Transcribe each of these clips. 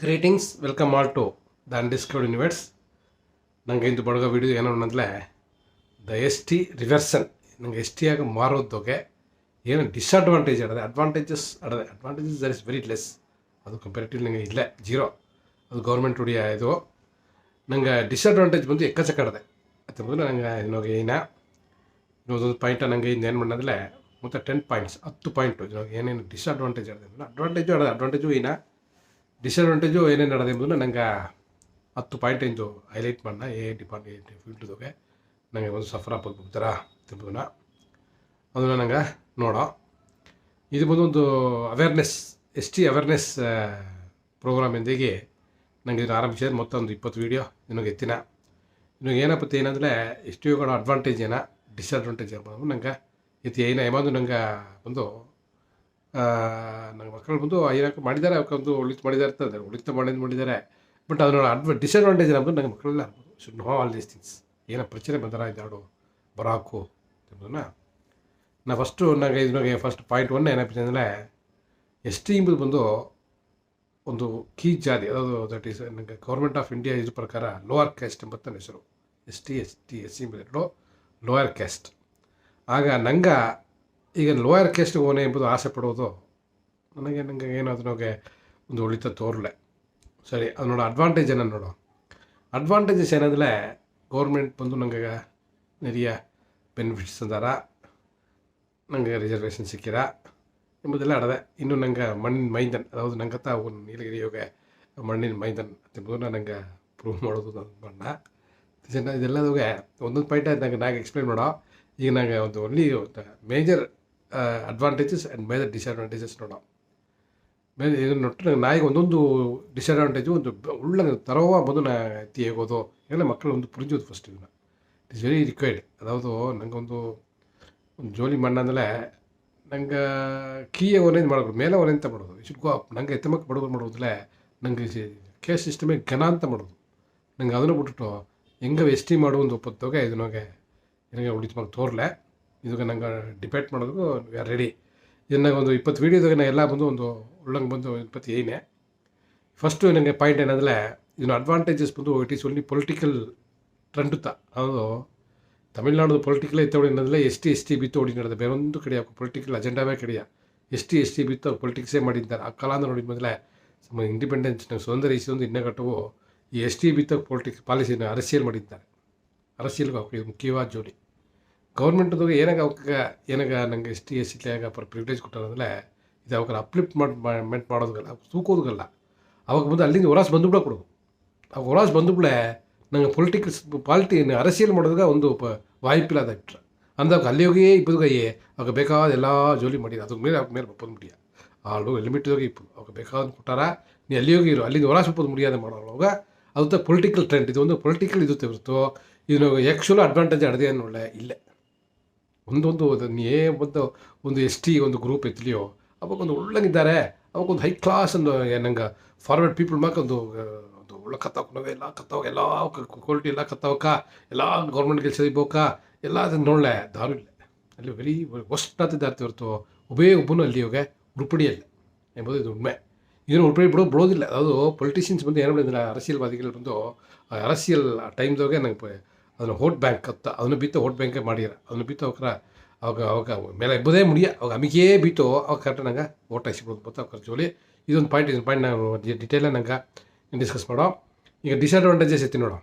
Greetings welcome all to the undiscovered universe. ನನಗೆ ಇಂದು ಬಡಗೋ video ಏನೋ ಅಂದರೆ ದ ಎಸ್ ಟಿ ರಿವರ್ಸನ್ ನನಗೆ ಎಸ್ ಟಿ ಆಗಿ ಮಾರೋದಕ್ಕೆ ಏನು ಡಿಸ್ಅಡ್ವಾಂಟೇಜ್ ಆಡದೆ advantages there is very less. ಅದು ಕಂಪೇರಿಟಿವ್ ನನಗೆ ಇಲ್ಲ ಜೀರೋ. ಅದು ಗೌರ್ಮೆಂಟ್ ಉಡಿಯ ಇದು ನಂಗೆ ಡಿಸ್ಅಡ್ವಾಂಟೇಜ್ ಬಂದು ಎಕ್ಕಚಕ್ಕಾಡದೆ ಅದು ಮೊದಲು ನಂಗೆ ಇನ್ನೋಗಿ ಇನ್ನೊಂದು ಪಾಯಿಂಟ ನನಗೆ ಇನ್ನೇನು ಮಾಡಂದ್ರೆ ಮತ್ತು 10 ಪಾಯಿಂಟ್ಸ್ 10 ಪಾಯಿಂಟು ಏನೇನು ಡಿಸ್ಅಡ್ವಾಂಟೇಜ್ ಆಡದೆ ಅಡ್ವಾಂಟೇಜು ಡಿಸ್ಅಡ್ವಾಂಟೇಜು ಏನೇನು ನಡೆದ ಎಂಬುದನ್ನು ನಂಗೆ 10 ಪಾಯಿಂಟ್ ಇಂದು ಹೈಲೈಟ್ ಮಾಡೋಣ. ಡಿಪಾರ್ಟ್ಮೆಂಟ್ ಫೀಲ್ಡ್ದಾಗೆ ನನಗೆ ಒಂದು ಸಫರ್ ಆಗ್ಬೋದಾರ ಎಂಬುದನ್ನು ಅದನ್ನು ನಂಗೆ ನೋಡೋ. ಇದು ಬಂದೊಂದು awareness S T awareness program ಎಂದಿಗೆ ನನಗೆ ಇದನ್ನು ಆರಂಭಿಸಿದ ಮತ್ತೊಂದು 20 ವೀಡಿಯೋ ನಿನಗೆ ಎತ್ತಿನ ಇನ್ನು ಏನಪ್ಪತ್ತು ಏನಂದರೆ ಎಸ್ ಟಿ ಯುಗಳ ಅಡ್ವಾಂಟೇಜ್ ಏನ ಡಿಸ್ಅಡ್ವಾಂಟೇಜ್ ಎಂಬುದು ನಂಗೆ ಎತ್ತಿ ಏನ ಎಂಬುದು ನಂಗೆ ಒಂದು ನನ್ನ ಮಕ್ಕಳು ಬಂದು ಏನಕ್ಕೆ ಮಾಡಿದ್ದಾರೆ ಅವಕ್ಕೊಂದು ಉಳಿತು ಮಾಡಿದ್ದಾರೆ ಇರ್ತದೆ ಉಳಿತ ಮಾಡಿದ್ದಾರೆ. ಬಟ್ ಅದನ್ನ ಡಿಸ್ಅಡ್ವಾಂಟೇಜ್ ಅನ್ನೋದು ನನಗೆ ಮಕ್ಕಳೆಲ್ಲ should know all these things ಏನೋ ಪ್ರಚನೆ ಬಂದಾರ ಇದ್ದಾಡು ಬರಾಕು ಎಂಬುದನ್ನು ನಾ ಫಸ್ಟು ನನಗೆ ಇದಕ್ಕೆ ಫಸ್ಟ್ ಪಾಯಿಂಟ್ 1 ಏನಪ್ಪ ಅಂದರೆ ಎಸ್ ಟಿ ಎಂಬುದು ಬಂದು ಒಂದು ಕೀ ಜಾತಿ ಅದಾವುದು ದಟ್ ಈಸ್ ನನಗೆ ಗೌರ್ಮೆಂಟ್ ಆಫ್ ಇಂಡಿಯಾ ಇದ್ರ ಪ್ರಕಾರ ಲೋವರ್ ಕ್ಯಾಸ್ಟ್ ಎಂಬ ಹೆಸರು. ಎಸ್ ಸಿ ಎಂಬುದು ಲೋಯರ್ ಕ್ಯಾಸ್ಟ್. ಆಗ ನಂಗೆ ಈಗ ಲೋಯರ್ ಕ್ಯಾಸ್ಟ್ಗೆ ಹೋನೆ ಎಂಬುದು ಆಸೆ ಪಡೋದು ನನಗೆ ಏನು ಅದನ್ನೋಗೆ ಒಂದು ಉಳಿತ ತೋರಲೆ ಸರಿ. ಅದು ನೋಡೋ ಅಡ್ವಾಂಟೇಜ್ ಏನೋ ನೋಡು. ಅಡ್ವಾಂಟೇಜಸ್ ಏನಂದರೆ ಗೌರ್ಮೆಂಟ್ ಬಂದು ನನಗೆ ನೆರಿಯ ಬೆನಿಫಿಟ್ಸ್ ಅಂದಾರ, ನನಗೆ ರಿಸರ್ವೇಷನ್ ಸಿಕ್ಕಿರ ಎಂಬುದೆಲ್ಲ ಆಡದೆ. ಇನ್ನು ನಂಗೆ ಮಣ್ಣಿನ ಮೈದನ್ ಅದಾವುದು ನಂಗತ್ತ ಒಂದು ನೀಲಗಿರಿ ಯೋಗ ಮಣ್ಣಿನ ಮೈದನ್ ಎಂಬುದನ್ನು ನಂಗೆ ಪ್ರೂವ್ ಮಾಡೋದು ನನ್ನ ಬಣ್ಣ ಇದೆಲ್ಲದಾಗೆ ಒಂದೊಂದು ಪಾಯಿಂಟ್ ನಂಗೆ ಎಕ್ಸ್ಪ್ಲೈನ್ ಮಾಡೋ. ಈಗ ನಂಗೆ ಒಂದು only major advantages and major disadvantages ನೋಡೋ. ಇದನ್ನು ನೋಟ್ಟು ನಂಗೆ ನಾಯಿಗೆ ಒಂದೊಂದು ಡಿಸ್ಅಡ್ವಾಂಟೇಜು ಒಂದು ಉಳ್ಳ ತರವ ಬಂದು ನಾ ಎತ್ತಿ ಹೇಗೋದು ಎಲ್ಲ ಮಕ್ಕಳು ಒಂದು ಪುರಿಜೋದು ಫಸ್ಟ್ ಇದನ್ನು ಇಟ್ ಇಸ್ ವೆರಿ ರಿಕ್ವೈರ್ಡ್. ಅದಾವುದು ನಂಗೊಂದು ಜೋಲಿ ಮಣ್ಣಂದಲೇ ನಂಗೆ ಕೀಯೇ ಒನೇದು ಮಾಡೋದು ಮೇಲೆ ಒನೆ ಅಂತ ಮಾಡೋದು ಇಷ್ಟು ಗೋ ನಂಗೆ ಎತ್ತಮಕ್ಕೆ ಬಡವರು ಮಾಡೋದಿಲ್ಲ. ನಂಗೆ ಕೇಸ್ ಸಿಸ್ಟಮೇ ಘನ ಅಂತ ಮಾಡೋದು ನಂಗೆ ಅದನ್ನು ಬಿಟ್ಬಿಟ್ಟು ಹೆಂಗೆ ಎಸ್ ಟಿ ಮಾಡೋ ಒಂದು ಒಪ್ಪತ್ತೋಗೆ ಇದನ್ನೋಗೆ ನನಗೆ ಉಳಿತ ಮಗ ತೋರ್ಲೆ ಇದಕ್ಕೆ ನಂಗೆ ಡಿಬೇಟ್ ಮಾಡೋದು ವಿ ಆರ್ ರೆಡಿ. ಇದನ್ನಾಗ ಒಂದು 20 ವೀಡಿಯೋದಾಗ ನಾ ಎಲ್ಲ ಬಂದು ಒಂದು ಉಳ್ಳಂಗೆ ಬಂದು 20 ಏನೇ ಫಸ್ಟು ನನಗೆ ಪಾಯಿಂಟ್ ಏನಂದರೆ ಇದನ್ನು ಅಡ್ವಾಂಟೇಜಸ್ ಬಂದು ಇಟ್ ಈಸ್ ಓನ್ಲಿ ಪೊಲಿಟಿಕಲ್ ಟ್ರೆಂಡುತ್ತ ಅದು ತಮಿಳ್ನಾಡು ಪೊಲಿಟಿಕಲ್ ಎತ್ತೋಡಿ ಅನ್ನೋದಲ್ಲ ಎಸ್ ಟಿ ಬಿತ್ತು ಓಡಿ ನಡೆದ ಬೇರೆ ಒಂದು ಕಡೆ ಪೊಲಿಟಿಕಲ್ ಅಜೆಂಡಾವೇ ಕಡೆಯ ಎಸ್ ಟಿ ಬಿತ್ತು ಪೊಲಿಟಿಕ್ಸೇ ಮಾಡಿದ್ದಾರೆ. ಆ ಕಾಲ ನೋಡಿ ಮೊದಲೇ ಇಂಡಿಪೆಂಡೆನ್ಸ್ ಸ್ವತಂತ್ರ ಇಸಿದೊಂದು ಇನ್ನಗಟ್ಟವು ಈ ಎಸ್ ಟಿ ಬಿತ್ತು ಪಾಲಿಸಿನ ಅರಸಿಯಲ್ ಮಾಡಿದ್ದಾರೆ. ಅರಸಿಯಲ್ಗೆ ಇದು ಮುಖ್ಯವಾದ ಜೋಲಿ ಗೌರ್ಮೆಂಟ್ದಾಗ ಏನಾಗ ನಂಗೆ ಎಸ್ ಟಿ ಆಗ ಪ್ರಿವಿಲೇಜ್ ಕೊಟ್ಟಾರಂದರೆ ಇದು ಅವಾಗ ಅಪ್ಲಿಫ್ಟ್ ಮಾಡೋದಲ್ಲ ತೂಕೋದಲ್ಲ. ಅವಾಗ ಬಂದು ಅಲ್ಲಿಂದ ಹೊರಾಸ್ ಬಂದುಬಿಡ ಕೊಡೋದು. ಅವಾಗ ಹೊರಾಸ್ ಬಂದುಬಿಡೇ ನಂಗೆ ಪಾಲಿಟಿ ಅರಸಿಯಲ್ ಮಾಡೋದಾಗ ಒಂದು ವಾಯ್ಪಿಲ್ಲ ಇಟ್ರೆ ಅಂದಾಗ ಅಲ್ಲಿ ಹೋಗಿ ಇಬ್ಬರಿಗಯ್ಯೇ ಅವಾಗ ಬೇಕಾದ ಎಲ್ಲ ಜೋಲಿ ಮಾಡಿದ ಅದ್ರ ಮೇಲೆ ಬಂದ್ಬಿಟ್ಟಿಯ ಆಳು ಲಿಮಿಟ್ದಾಗ ಇಪ್ಪು ಅವಾಗ ಬೇಕಾದ ಕೊಟ್ಟಾರ ನೀ ಅಲ್ಲಿ ಹೋಗಿ ಇರು ಅಲ್ಲಿಂದ ಹೊರಾಸ್ ಒಪ್ಪೋದು ಮುಡಿಯಾದ ಮಾಡೋವಾಗ ಅದು ಪೊಲಿಟಿಕಲ್ ಟ್ರೆಂಡ್. ಇದು ಒಂದು ಪೊಲಿಟಿಕಲ್ ಇದು ಹೊರತು ಇದನ್ನು ಆ್ಯಕ್ಚುಲ್ ಅಡ್ವಾಂಟೇಜ್ ಅಡದೆ ಅನ್ನೋಳೆ ಇಲ್ಲೇ ಒಂದೊಂದು ನೀ ಒಂದು ಎಸ್ ಟಿ ಒಂದು ಗ್ರೂಪ್ ಎತ್ತಲಿಯೋ ಅವಾಗ ಒಂದು ಒಳ್ಳಂಗಿದ್ದಾರೆ ಅವಾಗೊಂದು ಹೈ ಕ್ಲಾಸ್ ಒಂದು ನಂಗೆ ಫಾರ್ವರ್ಡ್ ಪೀಪಲ್ ಮಾಕ ಒಂದು ಒಳ್ಳೆ ಕತ್ತಾವೆ ಎಲ್ಲ ಕತ್ತಾವಾಗ ಎಲ್ಲ ಕ್ವಾಲಿಟಿ ಎಲ್ಲ ಕತ್ತಾವಕ್ಕ ಎಲ್ಲ ಗೌರ್ಮೆಂಟ್ ಕೆಲಸ ಇಬೋಕ ಎಲ್ಲ ಅದನ್ನು ನೋಡಲೆ ದಾರು ಇಲ್ಲ ಅಲ್ಲಿ ವೆರಿ ವರ್ಸ್ಟ್ ಆತಿದ್ದಾರ್ತಿ ಹೊರತು ಒಬ್ಬನೂ ಅಲ್ಲಿ ಹೋಗಿ ಉರುಪಡಿಯಲ್ಲ ಎಂಬುದು ಇದು ಉಣ್ಮೆ. ಇದನ್ನು ಉರುಪಡಿ ಬಿಡೋದಿಲ್ಲ. ಅದು ಪೊಲಿಟಿಷಿಯನ್ಸ್ ಬಂದು ಏನು ಮಾಡಿದ್ರೆ ಅರಸಿಯಲ್ವಾದಿಗಳು ಬಂದು ಅರಸಿಯಲ್ ಟೈಮ್ದಾಗೆ ನಂಗೆ ಅದನ್ನು ವೋಟ್ ಬ್ಯಾಂಕ್ ಅದನ್ನು ಬಿತ್ತು ವೋಟ್ ಬ್ಯಾಂಕೇ ಮಾಡಿರ ಅದನ್ನು ಬಿತ್ತು ಅವಾಗ ಮೇಲೆ ಎಬ್ಬದೇ ಮುಡಿಯ ಅವಾಗ ಅಮಿಗೇ ಬಿತ್ತು ಅವಾಗ ಕರೆಕ್ಟ್ ನಂಗೆ ವೋಟ್ ಹಾಕ್ಸಿಬಿಡೋದು ಬತ್ತು ಅವ್ರ ಜೋಲಿ. ಇದೊಂದು ಪಾಯಿಂಟ್ ನಾನು ಡಿಟೇಲಾಗಿ ನಂಗೆ ಡಿಸ್ಕಸ್ ಮಾಡೋ. ಈಗ ಡಿಸ್ಅಡ್ವಾಂಟೇಜಸ್ ಐತಿ ನೋಡೋ.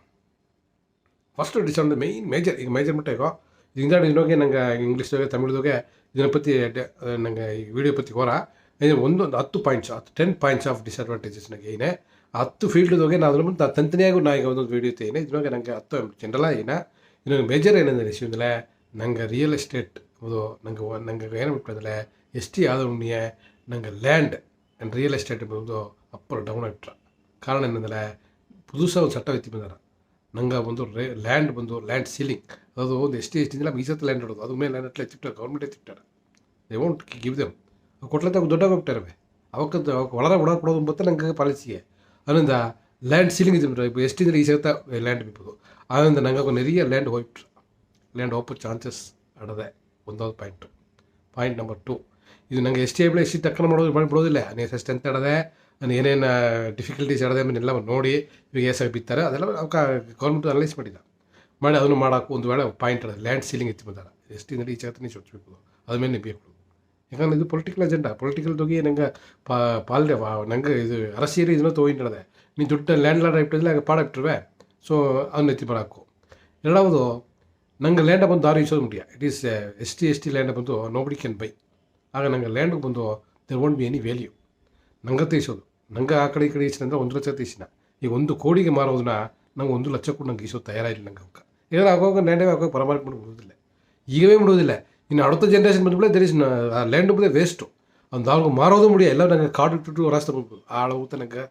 ಫಸ್ಟು ಡಿಸ್ಅಡ್ವಾಂಟೇಜ್ ಮೇಜರ್ ಈಗ ಮೇಜರ್ ಮಟ್ಟ ಈಗ ಇದರಿಂದ ಇನ್ನೋಗೆ ನಂಗೆ ಇಂಗ್ಲೀಷ್ದಾಗೆ ತಮಿಳ್ದಾಗೆ ಇದನ್ನ ಪற்றி ನಂಗೆ ಈ ವಿಡಿಯೋ ಪற்றி ಹೊರ ಒಂದು 10 ಪಾಯಿಂಟ್ಸ್ 10 ಪಾಯಿಂಟ್ಸ್ ಆಫ್ ಡಿಸ್ಅಡ್ವಾಂಟೇಜಸ್ ನನಗೆ ಏನೇ 10 ಫೀಲ್ಡ್ದಾಗೆ ನಾನು ಮುಂದೆ ತಂತನೆಯಾಗೂ ನಾ ಈಗ ಒಂದೊಂದು ವೀಡಿಯೋ ಏನೇ ಇದ್ರಾಗೆ ನನಗೆ 10 ಜನರಲ್ಲ ಇನ್ನೊಂದು ಮೇಜರ್ ಏನಂದರೆ ಇಶ್ಯೂಂದಲೇ ನಂಗೆ ರಿಯಲ್ ಎಸ್ಟೇಟ್ ಅದು ನಂಗೆ ಏನು ಬಿಟ್ಟಂದರೆ ಎಸ್ ಟಿ ಆದವನಿಗೆ ನಂಗೆ ಲ್ಯಾಂಡ್ ಆ್ಯಂಡ್ ರಿಯಲ್ ಎಸ್ಟೇಟ್ ಎಂಬುದು ಅಪ್ಪರ್ ಡೌನ್ ಆಗಿಟ್ರ. ಕಾರಣ ಏನಂದರೆ ಪುದುಸಾಗಿ ಒಂದು ಚಟ್ಟ ಎತ್ತಿ ಬಂದಾರ ನಂಗೆ ಒಂದು ಲ್ಯಾಂಡ್ ಸೀಲಿಂಗ್ ಅದು ಒಂದು ಎಸ್ ಟಿಂದ ಮೀಸತ್ತು ಲ್ಯಾಂಡ್ ಇಡೋದು ಅದ್ರ ಮೇಲೆ ಲ್ಯಾಂಡ್ ಎತ್ತಿಟ್ಟಾರೆ ಗೌರ್ಮೆಂಟ್ ಎತ್ತಿಟ್ಟಾರೆ. ದೇ ವೋಂಟ್ ಗಿವ್ ದೆಮ್ ಕೊಟ್ಲತ್ತ ದೊಡ್ಡಾಗಿ ಹೋಗ್ತಾರೆ ಅವಾಗ ಒಳಗೆ ಕೊಡೋದು ಮತ್ತೆ ನಂಗೆ ಪಾಲಿಸಿಗೆ ಅದರಿಂದ ಲ್ಯಾಂಡ್ ಸೀಲಿಂಗ್ ಇದು ಎಸ್ ಟಿಂದ ಈ ಸಹಿತ ಲ್ಯಾಂಡ್ ಬಿಪ್ಪದು ಅದರಿಂದ ನಂಗೆ ನೆರಿಯ ಲ್ಯಾಂಡ್ ಹೋಗ್ಬಿಟ್ರು ಲ್ಯಾಂಡ್ ಹೋಗೋ ಚಾನ್ಸಸ್ ಆಡದೆ ಒಂದೊಂದು ಪಾಯಿಂಟ್ ನಂಬರ್ 2 ಇದು ನನಗೆ ಎಸ್ ಟಿ ತಕ್ಕನ ಬಿಡೋದಿಲ್ಲ ನೀವು ಎಷ್ಟು ಎಂತ ಆಡದೆ ನಾನು ಏನೇನು ಡಿಫಿಕಲ್ಟೀಸ್ ಇರೋದೇ ಎಲ್ಲ ನೋಡಿ ಇವಾಗ ಏಸಾಗಿ ಬಿತ್ತಾರೆ ಅದೆಲ್ಲ ಅವಕ್ಕೆ ಗೌರ್ಮೆಂಟ್ ಅನಲೈಸ್ ಮಾಡಿ ಅದನ್ನು ಮಾಡೋಕೆ ಒಂದು ವೇಳೆ ಪಾಯಿಂಟ್ ಇರೋದು ಲ್ಯಾಂಡ್ ಸೀಲಿಂಗ್ ಎತ್ತಿ ಬಂದಾರ ಎಷ್ಟಿಂದ ಈಚೆ ಹತ್ರ ನೀವು ಸೊಚ್ಚಬೇಕು ಅದ್ಮೇಲೆ ಬೇಕು ಯಾಕಂದ್ರೆ ಇದು ಪೊಲಿಟಿಕಲ್ ಅಜೆಂಡಾ ಪೊಲಿಟಿಕಲ್ದೋಗಿ ನಂಗೆ ಪಾಲ್ದೆ ನಂಗೆ ಇದು ಅರಸಿಯರಿ ಇದನ್ನ ತೊಗೊಂಡಿರದೆ ನೀನು ದುಡ್ಡು ಲ್ಯಾಂಡ್ ಲಾರ್ಡ್ ಇಟ್ಟಿದ್ರೆ ಪಾಡಾಕ್ಟಿರುವೆ ಸೊ ಅದನ್ನ ಎತ್ತಿ ಬರೋಕು ಎರಡವದು ನಂಗೆ ಲ್ಯಾಂಡ ಬಂದು ದಾರಿ ಇಸೋದು ಮುಡಿಯ it is S T land ಬಂದು ನೋಬಡಿ ಕ್ಯಾನ್ ಬೈ ಆಗ ನಂಗೆ ಲ್ಯಾಂಡ್ಗೆ ಬಂದು there won't be any value ನಂಗೆ ತೀಸೋದು ನಂಗೆ ಆ ಕಡೆ ಈ ಕಡೆ ಈಸಿನಂದ್ರೆ 1 ಲಕ್ಷ ತೀಸಿನ ಈಗ 1 ಕೋಟಿಗೆ ಮಾರೋದನ್ನ ನಂಗೆ 1 ಲಕ್ಷ ಕೂಡ ನಂಗೆ ಈಸೋದು ತಯಾರಾಗಿಲ್ಲ ನಂಗೆ ಅವಕ್ಕೆ ಏನಾರು ಆಗೋವಾಗ ಲ್ಯಾಂಡೇ ಆಗೋವಾಗ ಪರಮಾರ್ಥ ಬಿಡೋದಿಲ್ಲ ಈಗವೇ ಬಿಡೋದಿಲ್ಲ ಇನ್ನು അടുത്ത ಜನ್ರೇಷನ್ ಬಂದ್ಬಿಟ್ಟೆ ದೇರ್ ಇಸ್ ಲ್ಯಾಂಡ್ ಬಿಡದೆ ವೇಸ್ಟು ಒಂದು ಅವ್ರಿಗೆ ಮಾರೋದು ಮುಡಿಯ ಎಲ್ಲ ನಂಗೆ ಕಾಡು ಇಟ್ಟು ರಾಸ್ತ ಬಂದ್ಬಿಟ್ಟು ಆಳೂತ ನಂಗೆ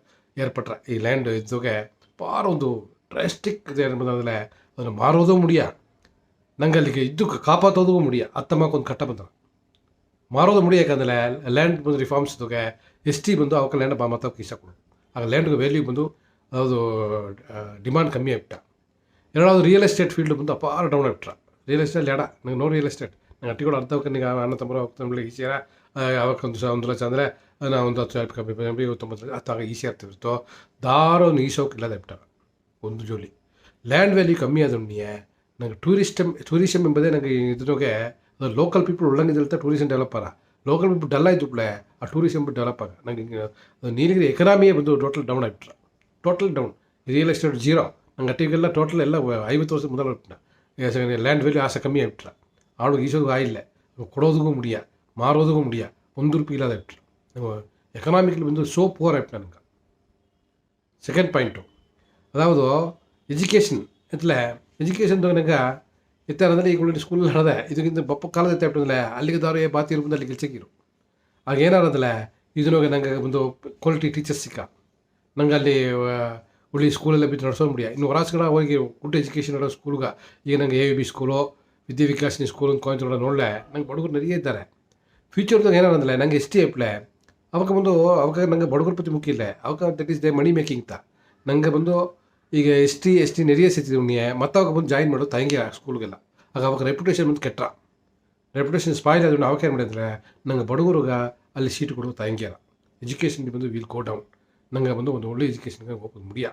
ಏರ್ಪಟ್ರ ಈ ಲ್ಯಾಂಡ್ ಇದ್ದೋಗೆ ಭಾಳ ಒಂದು ಡ್ರಾಸ್ಟಿಕ್ ಬಂದಾಗಲೇ ಅದನ್ನು ಮಾರೋದು ಮುಡಿಯ ನಂಗೆ ಅಲ್ಲಿಗೆ ಇದ್ದು ಕಾಪಾತೋದು ಮುಡಿಯ ಅತ್ತಮ್ಮಕ್ಕೊಂದು ಕಟ್ಟ ಬಂದ ಮಾರೋದು ಮುಡಿಯ ಯಾಕಂದರೆ ಲ್ಯಾಂಡ್ ಬಂದು ರಿಫಾರ್ಮ್ಸ್ ಇದ್ದೋಗೆ ಎಸ್ ಟಿ ಬಂದು ಅವಕ್ಕೆ ಲ್ಯಾಂಡ್ ಮಾತಾಡೋಕೆ ಇಷ್ಟ ಕೊಡು ಆಗ ಲ್ಯಾಂಡ್ಗೆ ವ್ಯಾಲ್ಯೂ ಬಂದು ಅದು ಡಿಮಾಂಡ್ ಕಮ್ಮಿ ಆಗ್ಬಿಟ್ಟ ಎರಡಾவது ರಿಯಲ್ ಎಸ್ಟೇಟ್ ಫೀಲ್ಡ್ ಬಂದು ಅಪಾರ ಡೌನ್ ಆಗ್ಬಿಟ್ರ ರಿಯಲ್ ಎಸ್ಟೇಟ್ ಎಡ ನಂಗೆ ನೋ ರಿಯಲ್ ಎಸ್ಟೇಟ್ ನಂಗೆ ಅಟ್ಟಿಗಳು ಅರ್ಧಕ್ಕೆ ನಿಂಗೆ ಅಣ್ಣ ತಮ್ಮರು ಹೋಗ್ತಾನೆ ಈಸಿಯಾರ ಅವಾಗ 1 ಲಕ್ಷ ಅಂದರೆ ನಾವು ಒಂದು 10,000 ಕಮ್ಮಿ 90 ಹತ್ತಾಗ ಈಸಿ ಆಗ್ತಿರ್ತು ದಾರವನ್ನು ಈಸೋಕಿಲ್ಲದ ಬಿಟ್ಟಾಗ ಒಂದು ಜೋಲಿ ಲ್ಯಾಂಡ್ ವ್ಯಾಲ್ಯೂ ಕಮ್ಮಿ ಆದೊಂಡಿಯೇ ನಂಗೆ ಟೂರಿಸಮ್ ಎಂಬುದೇ ನಂಗೆ ಇದ್ರೋಗೆ ಅದು ಲೋಕಲ್ ಪೀಪಲ್ ಉಳ್ಳಂಗಿದ್ದಿರುತ್ತೆ ಟೂರಿಸಮ್ ಡೆವಲಪ್ ಆಗ ಲೋಕಲ್ ಪೀಪಲ್ ಡಲ್ ಆಯ್ತು ಬಿಡ್ಲೆ ಆ ಟೂರಿಸಮ್ ಡೆವಲಪ್ ಆಗ ನಂಗೆ ನೀಲಗಿರಿ ಎಕನಾಮಿಯೇ ಬಂದು ಟೋಟಲ್ ಡೌನ್ ಆಗಿಬಿಟ್ರ total down real estate zero ನಂಗೆ ಅಟ್ಟಿಗೆಲ್ಲ ಟೋಟಲ್ ಎಲ್ಲ 50 ವರ್ಷದ ಮೊದಲು ಬಿಟ್ಟ ಲ್ಯಾಂಡ್ ವ್ಯಾಲ್ಯೂ ಆಸೆ ಕಮ್ಮಿ ಆಗಿಬಿಟ್ರ ಆಳು ಈಸೋದು ಆಗಿಲ್ಲ ಕೊಡೋದಕ್ಕೂ ಮುಡಿಯ ಮಾರೋದಕ್ಕೂ ಮುಡಿಯ 1 ರೂಪಾಯಿ ಇಲ್ಲದ ಬಿಟ್ರು ನಾವು ಎಕನಾಮಿಕಲಿ ಬಂದು ಸೋ ಪೂರ್ ಆಯ್ತು ನನಗೆ ಸೆಕೆಂಡ್ ಪಾಯಿಂಟು ಅದಾವುದು ಎಜುಕೇಷನ್ ಎತ್ತಲೆ ಎಜುಕೇಷನ್ದಾಗ ನಂಗೆ ಎತ್ತಾರಂದರೆ ಈಗ ಸ್ಕೂಲಲ್ಲಿ ನಡೆದೆ ಇದಕ್ಕಿಂತ ಬಪ್ಪ ಕಾಲದ ಎತ್ತಾಬಿಟ್ಟಂದ್ರೆ ಅಲ್ಲಿಗೆ ದಾರು ಬಾತಿರು ಬಂದು ಅಲ್ಲಿಗೆ ಸಿಕ್ಕಿರು ಆಗ ಏನಾರದಲ್ಲ ಇದನ್ನೋಗಿ ನಂಗೆ ಒಂದು ಕ್ವಾಲಿಟಿ ಟೀಚರ್ಸ್ ಸಿಕ್ಕ ನಂಗೆ ಅಲ್ಲಿ ಉಳಿ ಸ್ಕೂಲೆಲ್ಲ ಬಿದ್ದು ನಡೆಸೋ ಮುಡಿಯ ಇನ್ನು ಹೊರಾಸ್ಗಡೆ ಹೋಗಿ ಗುಡ್ ಎಜುಕೇಷನ್ ನಡೆಸೋ ಸ್ಕೂಲ್ಗೆ ಈಗ ನಂಗೆ AVB ಸ್ಕೂಲು ವಿದ್ಯಾ ವಿಕಾಸಿನಿ ಸ್ಕೂಲ್ ಅಂತ ಕೋಯಂತೂರು ನೋಡಲೆ ನಂಗೆ ಬಡಗರು நிறைய ಇದ್ದಾರೆ ಫ್ಯೂಚರ್ದಾಗ ಏನಾರಂದ್ರೆ ನಂಗೆ ಎಸ್ ಟಿ ಅಪ್ಲೆ ಅವಾಗ ಬಂದು ಅವಾಗ ನಂಗೆ ಬಡಗರ ಪ್ರತಿ ಮುಖ್ಯ ಇಲ್ಲ ಅವಾಗ that is they money making ತ ನಂಗೆ ಬಂದು ಈಗ ಎಸ್ ಟಿ ನೆರಿಯ ಸಿಗ್ತಿದ್ವು ನೀ ಮತ್ತೆ ಅವಾಗ ಬಂದು ಜಾಯಿನ್ ಮಾಡೋದು ತಂಗಿ ಸ್ಕೂಲ್ಗೆಲ್ಲ ಅವಾಗ ರೆಪ್ಯುಟೇಷನ್ ಬಂದು ಕೆಟ್ಟ ರೆಪ್ಯುಟೇಷನ್ ಸ್ಪಾಯ್ಲ್ ಆದ್ರೆ ಅವಾಗ ಏನು ಮಾಡಿದ್ರೆ ನಂಗೆ ಬಡಗರಿಗೆ ಅಲ್ಲಿ ಸೀಟ್ ಕೊಡೋದು ತಂಗಿಯರ ಎಜುಕೇಷನ್ಗೆ ಬಂದು ವಿಲ್ ಗೋ ಡೌನ್ ನಂಗೆ ಬಂದು ಒಂದು ಒಳ್ಳೆ ಎಜುಕೇಷನ್ಗೆ ಹೋಗೋದು ಮುಡಿಯ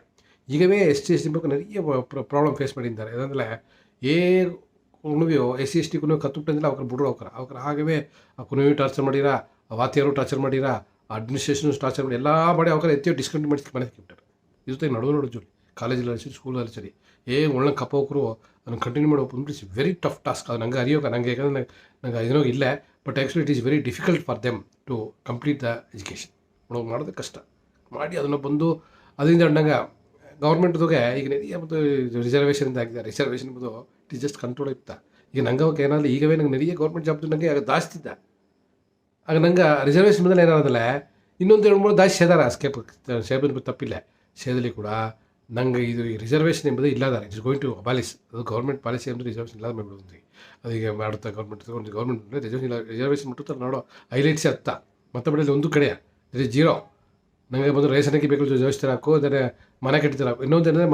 ಈಗವೇ ಎಸ್ ಟಿ ಬಗ್ಗೆ நிறைய ಪ್ರಾಬ್ಲಮ್ ಫೇಸ್ ಮಾಡಿದ್ದಾರೆ ಅದಂದ್ರೆ ಕುಣವಿಯೋ SC ST ಕುಣವಿ ಕತ್ತುಬಿಟ್ಟಿಂದಿಲ್ಲ ಅವ್ರ ಬಿಡ್ರು ಅವ್ರ ಹಾಗೇ ಆ ಕುಣವಿ ಟಾರ್ಚರ್ ಮಾಡಿರ ಆ ವಾತಿಯರು ಟಾರ್ಚರ್ ಮಾಡಿರ ಅಡ್ಮಿನಿಸ್ಟ್ರೇಷನ್ ಟಾರ್ಚರ್ ಮಾಡಿ ಎಲ್ಲ ಮಾಡಿ ಅವ್ರ ಎತ್ತಿ ಡಿಸ್ಕೌಂಟ್ ಮಾಡಿ ಮನೆಗೆ ಬಿಟ್ಟಾರೆ ಇದು ನೋಡು ಜೋಲಿ ಕಾಲೇಜಲ್ಲಿ ಸರಿ ಸ್ಕೂಲಲ್ಲಿ ಸರಿ ಒಳ್ಳೆ ಕಪ್ಪ ಹೋಗ್ರು ಅದನ್ನು ಕಂಟಿನ್ಯೂ ಮಾಡೋ ಇಟ್ಸ್ ವೆರಿ ಟಫ್ ಟಾಸ್ಕ್ ಅದು ನಂಗೆ ಅರಿಯೋಕೆ ನಂಗೆ ಯಾಕಂದರೆ ನಂಗೆ ಇದನ್ನೋ ಇಲ್ಲ but actually it is very difficult for them to complete the education ಮಾಡೋದು ಕಷ್ಟ ಮಾಡಿ ಅದನ್ನು ಬಂದು ಅದರಿಂದ ನಂಗೆ ಗೌರ್ಮೆಂಟ್ದಾಗೆ ಈಗ ನೆರಿಯ ಮತ್ತು ರಿಸರ್ವೇಷನಿಂದ ಆಗಿದೆ ರಿಸರ್ವೇಷನ್ ಬಂದು ಇಟ್ ಈಸ್ ಜಸ್ಟ್ ಕಂಟ್ರೋಲ್ ಇತ್ತು ಈಗ ನಂಗೆ ಅವಾಗ ಏನಾಗಲಿ ಈಗವೇ ನಂಗೆ ನೆರಿಯ ಗೌರ್ಮೆಂಟ್ ಜಾಬ್ ನನಗೆ ಆಗ ಜಾಸ್ತಿದ್ದ ಆಗ ನಂಗೆ ರಿಸರ್ವೇಷನ್ ಬಂದಲ್ಲಿ ಏನಾಗೋದಿಲ್ಲ ಇನ್ನೊಂದು 2-3 ದಾಸಿ ಸೇದಾರ ಸೇಬ್ ತಪ್ಪಿಲ್ಲ ಸೇದಲ್ಲಿ ಕೂಡ ನಂಗೆ ಇದು ರಿಸರ್ವೇಷನ್ ಎಂಬುದು ಇಲ್ಲದಾರೆ ಇಟ್ಸ್ ಗೋಯಿಂಗ್ ಟು ಅಬಾಲಿಸ್ ಅದು ಗೌರ್ಮೆಂಟ್ ಪಾಲಿಸಿ ಅಂದರೆ ರಿಸರ್ವೇಷನ್ ಇಲ್ಲದ ಮಾಡಿಬಿಡುತ್ತೆ ಅದೀಗ ಮಾಡುತ್ತಾ ಗೌರ್ಮೆಂಟ್ ರಿಸರ್ವೇಷನ್ ಮುಟ್ಟುತ್ತಾರೆ ನೋಡೋ ಹೈಲೈಟ್ಸೇ ಹತ್ತ ಮತ್ತೆ ಬಿಡಲಿ ಒಂದು ಕಡೆ ಇಟ್ ಇಸ್ ಜೀರೋ ನಂಗೆ ಬಂದು ರೇಷನ್ಗೆ ಬೇಕು ಜೋಯಿಸ್ತಾರೆ ಹಾಕು ಅದನ್ನು ಮನೆ ಕಟ್ಟಿತಾರೆ ಇನ್ನೊಂದು ಏನಂದರೆ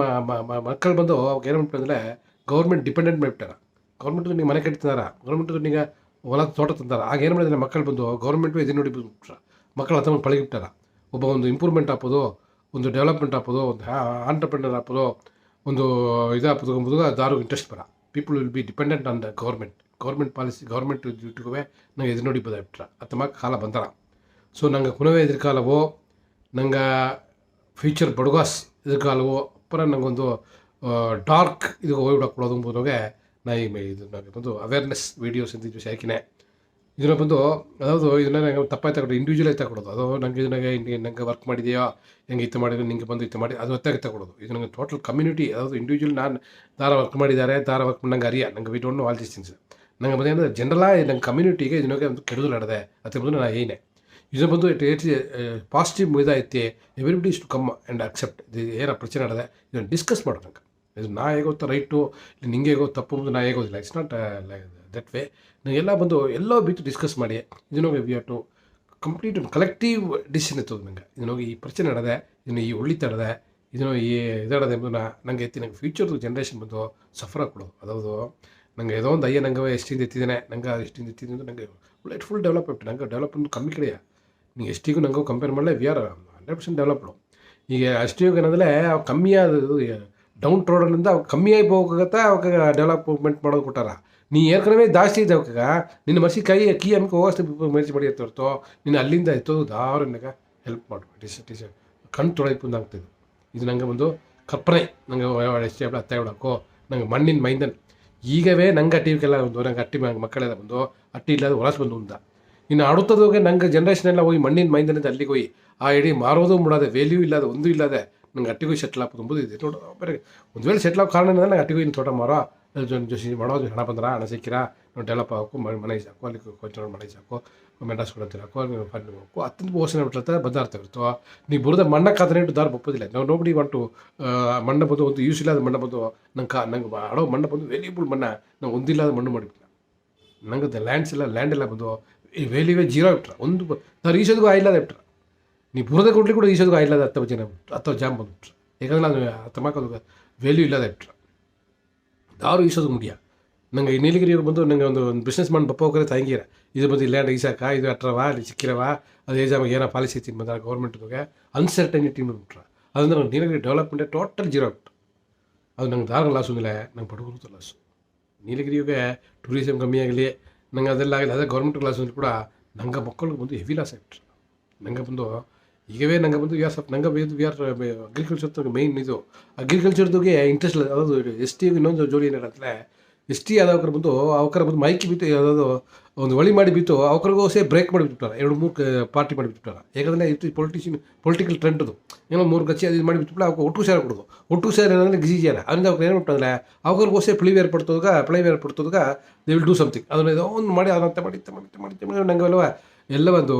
ಮಕ್ಕಳು ಬಂದು ಅವಾಗ ಏನು ಮಾಡ್ಬಿಟ್ಟಂದರೆ ಗೌರ್ಮೆಂಟ್ ಡಿಪೆಂಡೆಂಟ್ ಮಾಡಿಬಿಟ್ಟಾರ ಗೌರ್ಮೆಂಟ್ ನೀವು ಮನೆ ಕಟ್ಟಿದಾರ ಗೌರ್ಮೆಂಟ್ ನಿಮಗೆ ಹೊಲ ತೋಟ ತಂದಾರ ಆಗ ಏನು ಮಾಡಿದ್ರೆ ಮಕ್ಕಳು ಬಂದು ಗೌರ್ಮೆಂಟು ಇದನ್ನು ನೋಡಿ ಬಿಟ್ಬಿಟ್ರ ಮಕ್ಕಳು ಹತ್ತೊಂದು ಪಳಗಿಬಿಟ್ಟಾರ ಒಬ್ಬ ಒಂದು ಇಂಪ್ರೂವ್ಮೆಂಟ್ ಹಾಕೋದು ಒಂದು ಡೆವಲಪ್ಮೆಂಟ್ ಹಾಕೋದು ಒಂದು ಆಂಟ್ರಪ್ರೆನರ್ ಹಾಕೋದು ಒಂದು ಇದು ಹಾಕೋದು ಎಂಬುದು ದಾರು ಇಂಟ್ರೆಸ್ಟ್ ಬರ people will be dependent on the government policy government ಇಟ್ಕುವೆ ನಂಗೆ ಇದು ನೋಡಿ ಬದಾಬಿಟ್ರ ಅಥವಾ ಕಾಲ ಬಂದಾರ ಸೊ ನಂಗೆ ಕುನವೇ ಇದ್ರ ಕಾಲವೋ ನಂಗೆ ಫ್ಯೂಚರ್ ಬಡಗಾಸ್ ಇದ್ರ ಕಾಲವೋ ಅಪ್ಪರ ನಂಗೊಂದು ಡಾರ್ಕ್ ಇದು ಹೋಗ್ಬಿಡಕ್ಕೆ ಕೊಡೋದು ಎಂಬುದಾಗೆ ನಾ ಈಗ ಇದು ನನಗೆ ಬಂದು ಅವೇರ್ನೆಸ್ ವೀಡಿಯೋಸ್ ಅಂತ ಇದು ಹಾಕಿನೇ ಇದನ್ನ ಬಂದು ಅದಾವುದು ಇದನ್ನ ನಂಗೆ ತಪ್ಪಾಗಿ ತಗೊಳ್ಳೋದು ಇಂಡಿವಿಜುವಲ್ ಆಗಿ ತಗೊಳ್ಳೋದು ಅದು ನಂಗೆ ನಂಗೆ ವರ್ಕ್ ಮಾಡಿದೆಯೋ ಹೆಂಗೆ ಇತ್ತು ಮಾಡಿದ್ರೆ ನಿಂಗೆ ಬಂದು ಇತ್ತು ಮಾಡಿ ಅದು ಹೊತ್ತಾಗಿ ತಗೊಳ್ಳೋದು ಇದು ನಂಗೆ ಟೋಟಲ್ ಕಮ್ಯುನಿಟಿ ಅದಾವುದು ಇಂಡಿವಿಜುವಲ್ ನಾನು ದಾರ ವರ್ಕ್ ಮಾಡಿದ್ದಾರೆ ದಾರ ವರ್ಕ್ ನಂಗೆ ಅರಿಯ ನಂಗೆ we don't know all these things ನಂಗೆ ಬಂದು ಏನಂದರೆ ಜನರಲಾಗಿ ನಂಗೆ ಕಮ್ಯುನಿಟಿಗೆ ಇದನ್ನಾಗೆ ಒಂದು ಕೆಡುದಲು ನಡೆದೆ ಅದು ಬಂದು ನಾನು ಏನೇ ಇದು ಬಂದು ಇಟ್ ಪಾಸಿಟಿವ್ ಇದೈತಿ everybody is to come and accept ಇದು ಏನೋ ಪ್ರಚನೆ ನಡೆದೆ ಇದನ್ನು ಡಿಸ್ಕಸ್ ಮಾಡೋದು ನಂಗೆ ಇದು ನಾ ಹೇಗೋತ್ತ ರೈಟು ಇಲ್ಲಿ ನಿಂಗೆ ಹೇಗೋ ತಪ್ಪು ಬಂದು ನಾ ಹೇಗೋದಿಲ್ಲ ಇಟ್ಸ್ ನಾಟ್ ದಟ್ ವೇ ನಾವೆಲ್ಲ ಬಂದು ಎಲ್ಲೋ ಬಿಟ್ಟು ಡಿಸ್ಕಸ್ ಮಾಡಿ ಇದನ್ನೋಗಿ ವಿ ಹ್ಯಾವ್ ಟು ಕಂಪ್ಲೀಟ್ ಒಂದು ಕಲೆಕ್ಟಿವ್ ಡಿಸಿಷನ್ ಇರ್ತದೆ ನಂಗೆ ಇದನ್ನೋಗಿ ಈ ಪ್ರಚನೆ ನಡೆದೆ ಇದನ್ನು ಈ ಒಳ್ಳಿ ತಡೆದೆ ಇದನ್ನು ಈ ಇದಡದೆ ಎಂಬುದನ್ನು ನಂಗೆ ಎತ್ತಿ ನಂಗೆ ಫ್ಯೂಚರ್ದು ಜನ್ರೇಷನ್ ಬಂದು ಸಫರ್ ಕೊಡೋದು ಅದಾವುದು ನಂಗೆ ಏನೋ ಒಂದು ನಂಗೆ ಎಷ್ಟಿಂದ ಎತ್ತಿದ್ದೇನೆ ನಂಗೆ ಎಷ್ಟಿಂದ ಎತ್ತಿದ್ದೀನಿ ನನಗೆ ಒಳ್ಳೆ ಫುಲ್ ಡೆವಲಪ್ ಆಗ್ಬಿಟ್ಟು ನಂಗೆ ಡೆವಲಪ್ಮೆಂಟ್ ಕಮ್ಮಿ ಕಡೆಯ ನೀವು ಎಷ್ಟಿಗೂ ನಂಗೆ ಕಂಪೇರ್ ಮಾಡಲೇ ವಿ ಆರ್ 100% ಡೆವಲಪ್ಡು. ಈಗ ಅಷ್ಟು ಏನಂದರೆ ಅವು ಕಮ್ಮಿ ಆದದು ಡೌನ್ ರೋಡಲ್ಲಿಂದ ಅವು ಕಮ್ಮಿ ಆಗಿ ಹೋಗತ್ತಾ ಅವಾಗ ಡೆವಲಪ್ಮೆಂಟ್ ಮಾಡೋದು ಕೊಟ್ಟಾರ. ನೀ ಏರ್ಕನವೇ ಜಾಸ್ತಿ ಇದೆ ಅವಕಾಗ ನಿನ್ನ ಮಸಿ ಕೈ ಕೀ ಅಮ್ಮಿಗೆ ಹೋಗೋಷ್ಟು ಮೆರ್ಚಿ ಮಾಡಿ ಹೊರತು ನೀನು ಅಲ್ಲಿಂದ ಎತ್ತೋದು ದಾವರನ್ನಾಗ ಹೆಲ್ಪ್ ಮಾಡು. ಟೀಚರ್ ಕಣ್ಣು ತೊಳೆದು ಆಗ್ತದೆ. ಇದು ನಂಗೆ ಒಂದು ಕಲ್ಪನೆ. ನಂಗೆ ಎಷ್ಟು ಹತ್ತ ಬಿಡೋಕ್ಕೋ ನಂಗೆ ಮಣ್ಣಿನ ಮೈಂದನ್ ಈಗವೇ ನಂಗೆ ಅಟ್ಟಿಗೆಲ್ಲ ಒಂದು ನಂಗೆ ಅಟ್ಟಿ ಮಕ್ಕಳೆಲ್ಲ ಬಂದು ಅಟ್ಟಿ ಇಲ್ಲದ ಹೊಲಸು ಬಂದು ಉಂದ ಇನ್ನು ಆಡುತ್ತದೋಗೆ ನಂಗೆ ಜನ್ರೇಷನ್ ಎಲ್ಲ ಹೋಗಿ ಮಣ್ಣಿನ ಮೈಂದನಿಂದ ಅಲ್ಲಿಗೆ ಹೋಗಿ ಆ ಇಡೀ ಮಾರೋದು ಮುಡೋದೆ ವ್ಯಾಲ್ಯೂ ಇಲ್ಲದೆ ಒಂದು ಇಲ್ಲದೆ ನಂಗೆ ಅಟ್ಟಿಗೂ ಸೆಟ್ಲ್ ಹಾಕೋದು ಎಂಬುದು ಇದೆ. ನೋಡು ಬೇರೆ ಒಂದು ವೇಳೆ ಸೆಟ್ಲ್ ಆಗೋ ಕಾರಣ ಏನಂದರೆ ನಂಗೆ ಅಟ್ಟಿಗೂ ಇನ್ನು ತೋಟ ಮಾರೋ ಜೊತೆ ಮಾಡೋದು ಹಣ ಬಂದ್ರ ಹಣ ಸಿಕ್ಕಿರಾ ನಾವು ಡೆವಲಪ್ ಹಾಕು ಮನೆ ಸಾಕು ಅಲ್ಲಿ ಕೊಂಚ ಮನೆ ಸಾಕು ಮೆಂಡಾಸ್ ಕೊಡೋದು ಹಾಕು ಫಂಡ್ ಹಾಕು ಅತ್ತಂದು ಬೋಸನೆ ಬಿಟ್ಟಿರ್ತಾರೆ ಬಂದಾರ್ತಾ ಇರ್ತೋ ನೀವು ಬುರದ ಮಣ್ಣ ಕಾದ್ರೆ ದಾರ ಒಪ್ಪೋದಿಲ್ಲ. ನಾವು ನೋಬಡಿ ಬಂಟು ಮಣ್ಣ ಬಂದು ಒಂದು ಯೂಸ್ ಇಲ್ಲದ ಮಣ್ಣ ಬಂದು ನಂಗೆ ಆಡೋ ಮಣ್ಣ ಬಂದು ವೇಲ್ಯೂಬಲ್ ಮಣ್ಣ ನಾವು ಒಂದಿಲ್ಲದ ಮಣ್ಣು ಮಾಡಿಬಿಟ್ಟಿಲ್ಲ. ನಂಗೆ ಲ್ಯಾಂಡ್ ಎಲ್ಲ ಬಂದು ಈ ವ್ಯಾಲ್ಯೂವೇ ಜೀರೋ ಇಟ್ರ ಒಂದು ನಾವು ಈಸೋದಕ್ಕೂ ಆಯಿಲ್ಲದ ಇಟ್ರ ನೀವು ಬುರದ ಕೊಡ್ಲಿ ಕೂಡ ಈಸೋದಕ್ಕೂ ಆಯಿಲ್ಲದ 10 ಜನ ಬಿಟ್ರು 10 ಜಾಮ್ ಬಂದುಬಿಟ್ರು. ಯಾಕಂದ್ರೆ ನಾನು ತಮ್ಮಕ್ಕೋದು ವ್ಯಾಲ್ಯೂ ಇಲ್ಲದ ಇಟ್ರ ಯಾರು ಈಸೋದು ಮುಡಿಯ. ನಂಗೆ ಈ ನೀಲಗಿರಿ ಬಂದು ನಂಗೆ ಒಂದು ಬಿಸ್ನೆಸ್ ಮಾಡಿ ಬಪ್ಪ ಹೋಗ್ರೆ ತಂಗಿರ ಇದು ಬಂದು ಲ್ಯಾಂಡ್ ಈಸಾಕ ಇದು ಅಟ್ರವ ಅಲ್ಲಿ ಸಿಕ್ಕಿರವ ಅದು ಏಜಾಮಾಗ ಏನೋ ಪಾಲಿಸಿ ಐತಿ ಬಂದ ಗೌರ್ಮೆಂಟ್ಗೆ ಅನ್ಸರ್ಟನಿಟಿ ಬಿಟ್ರ ಅದಂದ್ರೆ ನಂಗೆ ನೀಲಗಿರಿ ಡೆವಲಪ್ಮೆಂಟೇ ಟೋಟಲ್ ಜೀರೋ ಆಗ್ಬಿಟ್ಟು. ಅದು ನಂಗೆ ದಾರ ಲಾಸ್ ಒಂದಿಲ್ಲ ನಂಗೆ ಬಡವರು ಲಾಸು. ನೀಲಗಿರಿಗೆ ಟೂರಿಸಮ್ ಕಮ್ಮಿ ಆಗಲಿ ನಂಗೆ ಅದೆಲ್ಲ ಆಗಲಿ ಅದೇ ಗೌರ್ಮೆಂಟ್ ಲಾಸ್ ಕೂಡ ನಂಗೆ ಮಕ್ಕಳಿಗೆ ಬಂದು ಹೆವಿ ಲಾಸ್ ಆಗ್ಬಿಟ್ರು. ನಂಗೆ ಬಂದು ಈಗವೇ ನಂಗೆ ಬಂದು ನಂಗೆ ವಿ ಆರ್ ಅಗ್ರಿಕಲ್ಚರ್ ಮೇಯ್ನ್ ಇದು ಅಗ್ರಿಕಲ್ಚರ್ದಾಗೆ ಇಂಟ್ರೆಸ್ಟ್ ಇಲ್ಲ. ಅದು ಎಸ್ ಟಿ ಇನ್ನೊಂದು ಜೋಡಿ ಏನಿರತ್ತಲೆ ಎಸ್ ಟಿ ಆದವ್ರು ಬಂದು ಅವಕರ ಬಂದು ಮೈಕಿ ಬಿತ್ತು ಯಾವುದಾದ್ರು ಒಂದು ಒಳಿ ಮಾಡಿ ಬಿತ್ತು ಅವ್ರಿಗೂ ಸೇ ಬ್ರೇಕ್ ಮಾಡಿಬಿಟ್ಟಾರೆ 2-3 ಪಾರ್ಟಿ ಮಾಡಿಬಿಟ್ಟಾರೆ. ಯಾಕಂದರೆ ಇದು ಪೊಲಿಟಿಕಲ್ ಟ್ರೆಂಡ್ ಅದು ಏನೋ 3 ಗಚ್ಚಿ ಅದು ಮಾಡಿಬಿಟ್ಟು ಅವ್ಕೆ ಒಟ್ಟು ಸೇರಿ ಕೊಡೋದು ಒಟ್ಟು ಸೇರಿ ಏನಂದರೆ ಗಿಜಿಜಿಯಾರ ಅದರಿಂದ ಅವ್ರು ಏನು ಬಿಟ್ಟಂದ್ರೆ ಅವ್ರಿಗೋಸೇ ಪ್ಲೈವೇರ್ ಪಡ್ತೋದಾಗ ದೇ ವಿಲ್ ಡೂ ಸಮಥಿಂಗ್ ಅದನ್ನ ಒಂದು ಮಾಡಿ ಅದಂತ ಮಾಡಿ ನಂಗೆ ಎಲ್ಲ ಒಂದು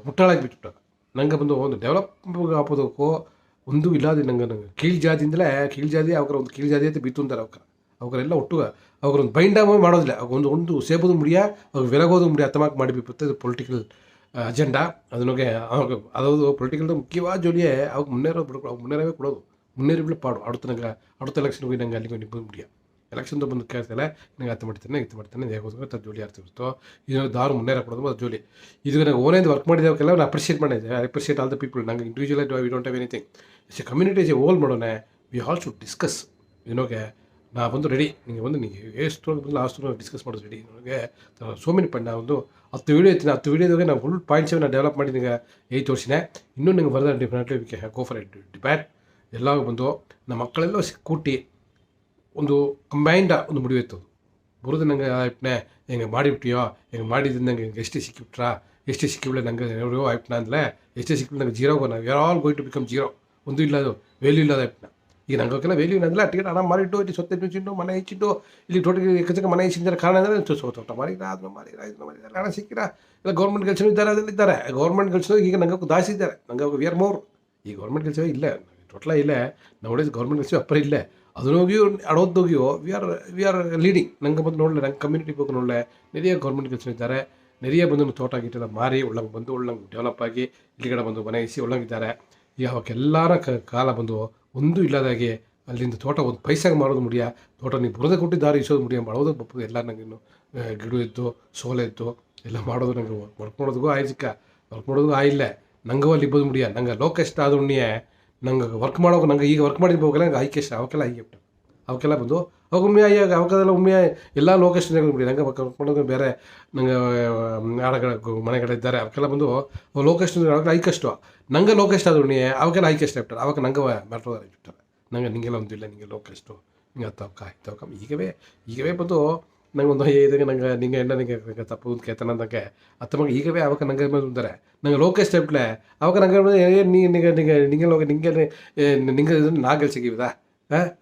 ಮುಟ್ಟಾಳಾಗಿ ಬಿಟ್ಬಿಟ್ಟಾರೆ. ನಂಗೆ ಬಂದು ಒಂದು ಡೆವಲಪ್ ಆಗೋದಕ್ಕೂ ಒಂದು ಇಲ್ಲದೆ ನಂಗೆ ಕೀಳು ಜಾತಿಯಿಂದಲೇ ಕೀಳು ಜಾತಿ ಅವ್ರ ಒಂದು ಕೀಳು ಜಾತಿ ಅಂತ ಬಿತ್ತು ಅಂತಾರೆ ಅವರೆಲ್ಲ ಒಟ್ಟು ಅವ್ರೊಂದು ಬೈಂಡ್ ಮಾಡೋದಿಲ್ಲ ಒಂದು ಸೇಬೋದು ಮುಡಿಯ ಅವ್ರು ಬೆರಗೋದು ಮುಡಿಯ ಅತ್ತಮಾಕ್ ಮಾಡಿಬಿಟ್ಟು ಇದು ಪೊಲಿಟಿಕಲ್ ಅಜೆಂಡಾ ಅದನ್ನೇ ಅದು ಪೊಲಿಟಿಕಲ್ ಮುಖ್ಯವಾದ ಜೋಲಿಯೇ ಅವಾಗ ಮುನ್ನೇರವೇ ಕೊಡೋದು ಮುನ್ನೇರಿ ಪಾಡು அடுத்த ಎಲೆಕ್ಷನ್ ಹೋಗಿ ನಂಗೆ ಅಲ್ಲಿಗೆ ನಿಬ್ಬ ಮುಡಿಯ ಎಲೆಕ್ಷನ್ದು ಬಂದು ಕೇಳ್ತಾರೆ ನಂಗೆ ಇದು ಮಾಡ್ತಾನೆ ಹೇಗೋದು ಅದು ಜೋಲಿ ಆಗ್ತಿರುತ್ತೋ ಇದು ದಾರು ಮುನ್ನೇರ ಕೊಡೋದು ಅದು ಜೋಲಿ ಇದು ನಂಗೆ ಓನೇದು ವರ್ಕ್ ಮಾಡಿದವಕ್ಕೆಲ್ಲ ನಾನು ಅಪ್ರಿಷಿಯೇಟ್ ಮಾಡಿದ್ದೆ. I appreciate all the people. ನಂಗೆ individual we don't have anything it's a community is a whole ಮಾಡೋಣ ವಿ ಆಲ್ ಶುಡ್ ಡಿಸ್ಕಸ್ ಏನೋಗೆ ನಾ ಬಂದು ರೆಡಿ ನಿಮಗೆ ಬಂದು ನೀವು ಎಷ್ಟು ಬಂದು ಲಾಸ್ಟ್ ಡಿಸ್ಕಸ್ ಮಾಡೋದು ರೆಡಿ ನನಗೆ ಸೋ ಮೆನಿ ಪಾಯಿಂಟ್. ನಾ ಒಂದು 10 ವೀಡಿಯೋ ಇರ್ತೀನಿ 10 ವೀಡಿಯೋದಾಗೆ ನಾನು ಫುಲ್ ಪಾಯಿಂಟ್ಸ್ ನಾನು ಡೆವಲಪ್ ಮಾಡಿ ನಿಮಗೆ 8 ವರ್ಷನೇ ಇನ್ನೂ ನಂಗೆ ಬರೋದ differently we can go for a debate. ಎಲ್ಲ ಬಂದು ನಮ್ಮ ಮಕ್ಕಳೆಲ್ಲ ಕೂಟಿ ಒಂದು ಕಂಬೈಂಡ ಒಂದು ಮುಡಿಯೋಯ್ತು ಬರೋದು ನಂಗೆ ಆಯ್ಪನೆ ಹೆಂಗೆ ಮಾಡಿಬಿಟ್ಟಿಯೋ ಹೆಂಗೆ ಮಾಡಿದ್ದು ನಂಗೆ ಎಷ್ಟೇ ಸಿಕ್ಕಿಬಿಟ್ರಾ ಎಷ್ಟೇ ಸಿಕ್ಕಿಬಿಳೆ ನಂಗೆ ನೋಡೋ ಆಯ್ಪನ ಅಂದರೆ ಎಷ್ಟೇ ಸಿಕ್ಕಿಬಿಟ್ಟು ನಂಗೆ ಜೀರೋ ನಾವು we are all going to become zero ಒಂದು ಇಲ್ಲದು ವ್ಯಾಲ್ಯೂ ಇಲ್ಲದ ಆಯ್ಪನ. ಈಗ ನಂಗೆಲ್ಲ ವ್ಯಾಲ್ಯೂ ಏನಂದ್ರೆ ಟಿಕೆಟ್ ಹಣ ಮಾರಿಟ್ಟು ಇಲ್ಲಿ ಸೊತ್ತೆ ಬಿಚ್ಚಿಟ್ಟು ಮನೆ ಹೆಚ್ಚಿಟ್ಟು ಇಲ್ಲಿ ಟೋಟಲ್ ಎಕ್ಕಚಕ್ಕ ಮನೆ ಹೆಚ್ಚಿದ ಕಾರಣ ಅಂದರೆ ತೋಟ ಮಾರಿರ ಅದನ್ನು ಮಾರಿರ ಇದನ್ನು ಮಾರಿದ್ದಾರೆ ಹಣ ಸಿಕ್ಕಿರ ಇಲ್ಲ ಗೌರ್ಮೆಂಟ್ ಕೆಲಸ ಇದ್ದಾರೆ ಅದಲ್ಲಿದ್ದಾರೆ ಗೌರ್ಮೆಂಟ್ ಕೆಲಸ ಈಗ ನಂಗೆ ದಾಸಿ ಇದ್ದಾರೆ ನಂಗೆ ವಿ ಆರ್ ಮೋರ್ ಈ ಗೌರ್ಮೆಂಟ್ ಕೆಲಸವೇ ಇಲ್ಲ ಟೋಟಲ ಇಲ್ಲೇ ನಾವು ಹೊಡೆದು ಗೌರ್ಮೆಂಟ್ ಕೆಲಸ ಅಪ್ಪರ ಇಲ್ಲೇ ಅದನ್ನೋಗಿಯೋ ಅಡೋದೋಗಿಯೋ ವಿ ಆರ್ ಲೀಡಿಂಗ್. ನಂಗೆ ಬಂದು ನೋಡಲೆ ನಂಗೆ ಕಮ್ಯುನಿಟಿ ಬೇಕು ನೋಡಲೆ ನೆರೆಯ ಗೌರ್ಮೆಂಟ್ ಕೆಲಸ ಇದ್ದಾರೆ ನೆರೆಯ ಬಂದು ತೋಟ ಗಿಟ್ಟೆಲ್ಲ ಮಾರಿ ಒಳ್ಳಂಗೆ ಬಂದು ಒಳ್ಳಂಗೆ ಡೆವಲಪ್ ಆಗಿ ಇಲ್ಲಿಗಡೆ ಬಂದು ಮನೆ ಇಸಿ ಒಳ್ಳಂಗಿದ್ದಾರೆ. ಈಗ ಅವಕ್ಕೆಲ್ಲರ ಕಾಲ ಬಂದು ಒಂದು ಇಲ್ಲದಾಗಿ ಅಲ್ಲಿಂದ ತೋಟ ಒಂದು ಪೈಸಾಗಿ ಮಾಡೋದು ಮುಡಿಯ ತೋಟ ನೀವು ಬುರದ ಕೊಟ್ಟಿದ್ದಾರೆ ಇಸೋದು ಮುಡಿಯ ಮಾಡೋದು ಬಪ್ಪದು ಎಲ್ಲ ನಂಗೆ ಇನ್ನು ಗಿಡ ಇದ್ದು ಸೋಲೆ ಇದ್ದು ಎಲ್ಲ ಮಾಡೋದು ನಂಗೆ ವರ್ಕ್ ಮಾಡೋದಕ್ಕೂ ಆಯ್ಸಿಕ್ಕ ವರ್ಕ್ ಮಾಡೋದಕ್ಕೂ ಆಯಿಲ್ಲ ನಂಗೆ ಅಲ್ಲಿ ಇಬ್ಬದು ಮುಡಿಯ ನಂಗೆ ಲೋಕೆಸ್ಟ್ ಆದ ಉಣ್ಣಿಯೇ ನಂಗೆ ವರ್ಕ್ ಮಾಡೋಕೆ ನಂಗೆ ಈಗ ವರ್ಕ್ ಮಾಡಿದ್ಬೋಗಲ್ಲ ನಂಗೆ ಐಕೆಸ್ಟ್ ಅವಕ್ಕೆಲ್ಲ ಬಿಟ್ಟು ಅವಕ್ಕೆಲ್ಲ ಬಂದು ಅವಾಗ ಉಮ್ಮೆ ಅವಕ್ಕೆಲ್ಲ ಉಮ್ಮೆ ಎಲ್ಲ ಲೋಕೇಶನ್ ಬಿಡಿ ನಂಗೆ ವರ್ಕ್ ಮಾಡೋದು ಬೇರೆ ನಂಗೆ ಆಡಗಳ ಮನೆಗಡೆ ಇದ್ದಾರೆ ಅವಕ್ಕೆಲ್ಲ ಬಂದು ಲೋಕೇಶನ್ ಐಕಷ್ಟು ನಂಗೆ ಲೋಕೆಸ್ಟ್ ಆದ ಉಣ್ಣೆ ಅವಕ್ಕೆಲ್ಲ ಐಕೆಸ್ಟ್ ಆಗ್ಬಿಟ್ಟಾರೆ ಅವಾಗ ನಂಗೆ ಮ್ಯಾಟ್ರೋದಾರ ಬಿಟ್ಟಾರೆ ನಂಗೆ ನಿಂಗೆಲ್ಲ ಒಂದಿಲ್ಲ ನಿಂಗೆ ಲೋಕೆಸ್ಟು ಹಿಂಗೆ ಹತ್ತವಕ್ಕ ಈಗವೇ ಬಂದು ನಂಗೆ ಒಂದು ಇದಾಗ ನಂಗೆ ನಿಂಗೆ ಎಣ್ಣ ನಿಂಗೆ ತಪ್ಪು ಒಂದು ಕೇತನ ಅಂದಂಗೆ ಅತ್ತಮಗೆ ಈಗವೇ ಅವಾಗ ನಂಗೆ ಬಂದರೆ ನಂಗೆ ಲೋಕೇಶ್ ಟೈಪ್ಲೆ ಅವಾಗ ನಂಗೆ ನಿಂಗೆ ನಾ ಗೆಲ್ಸಿಗಿವಿದಾ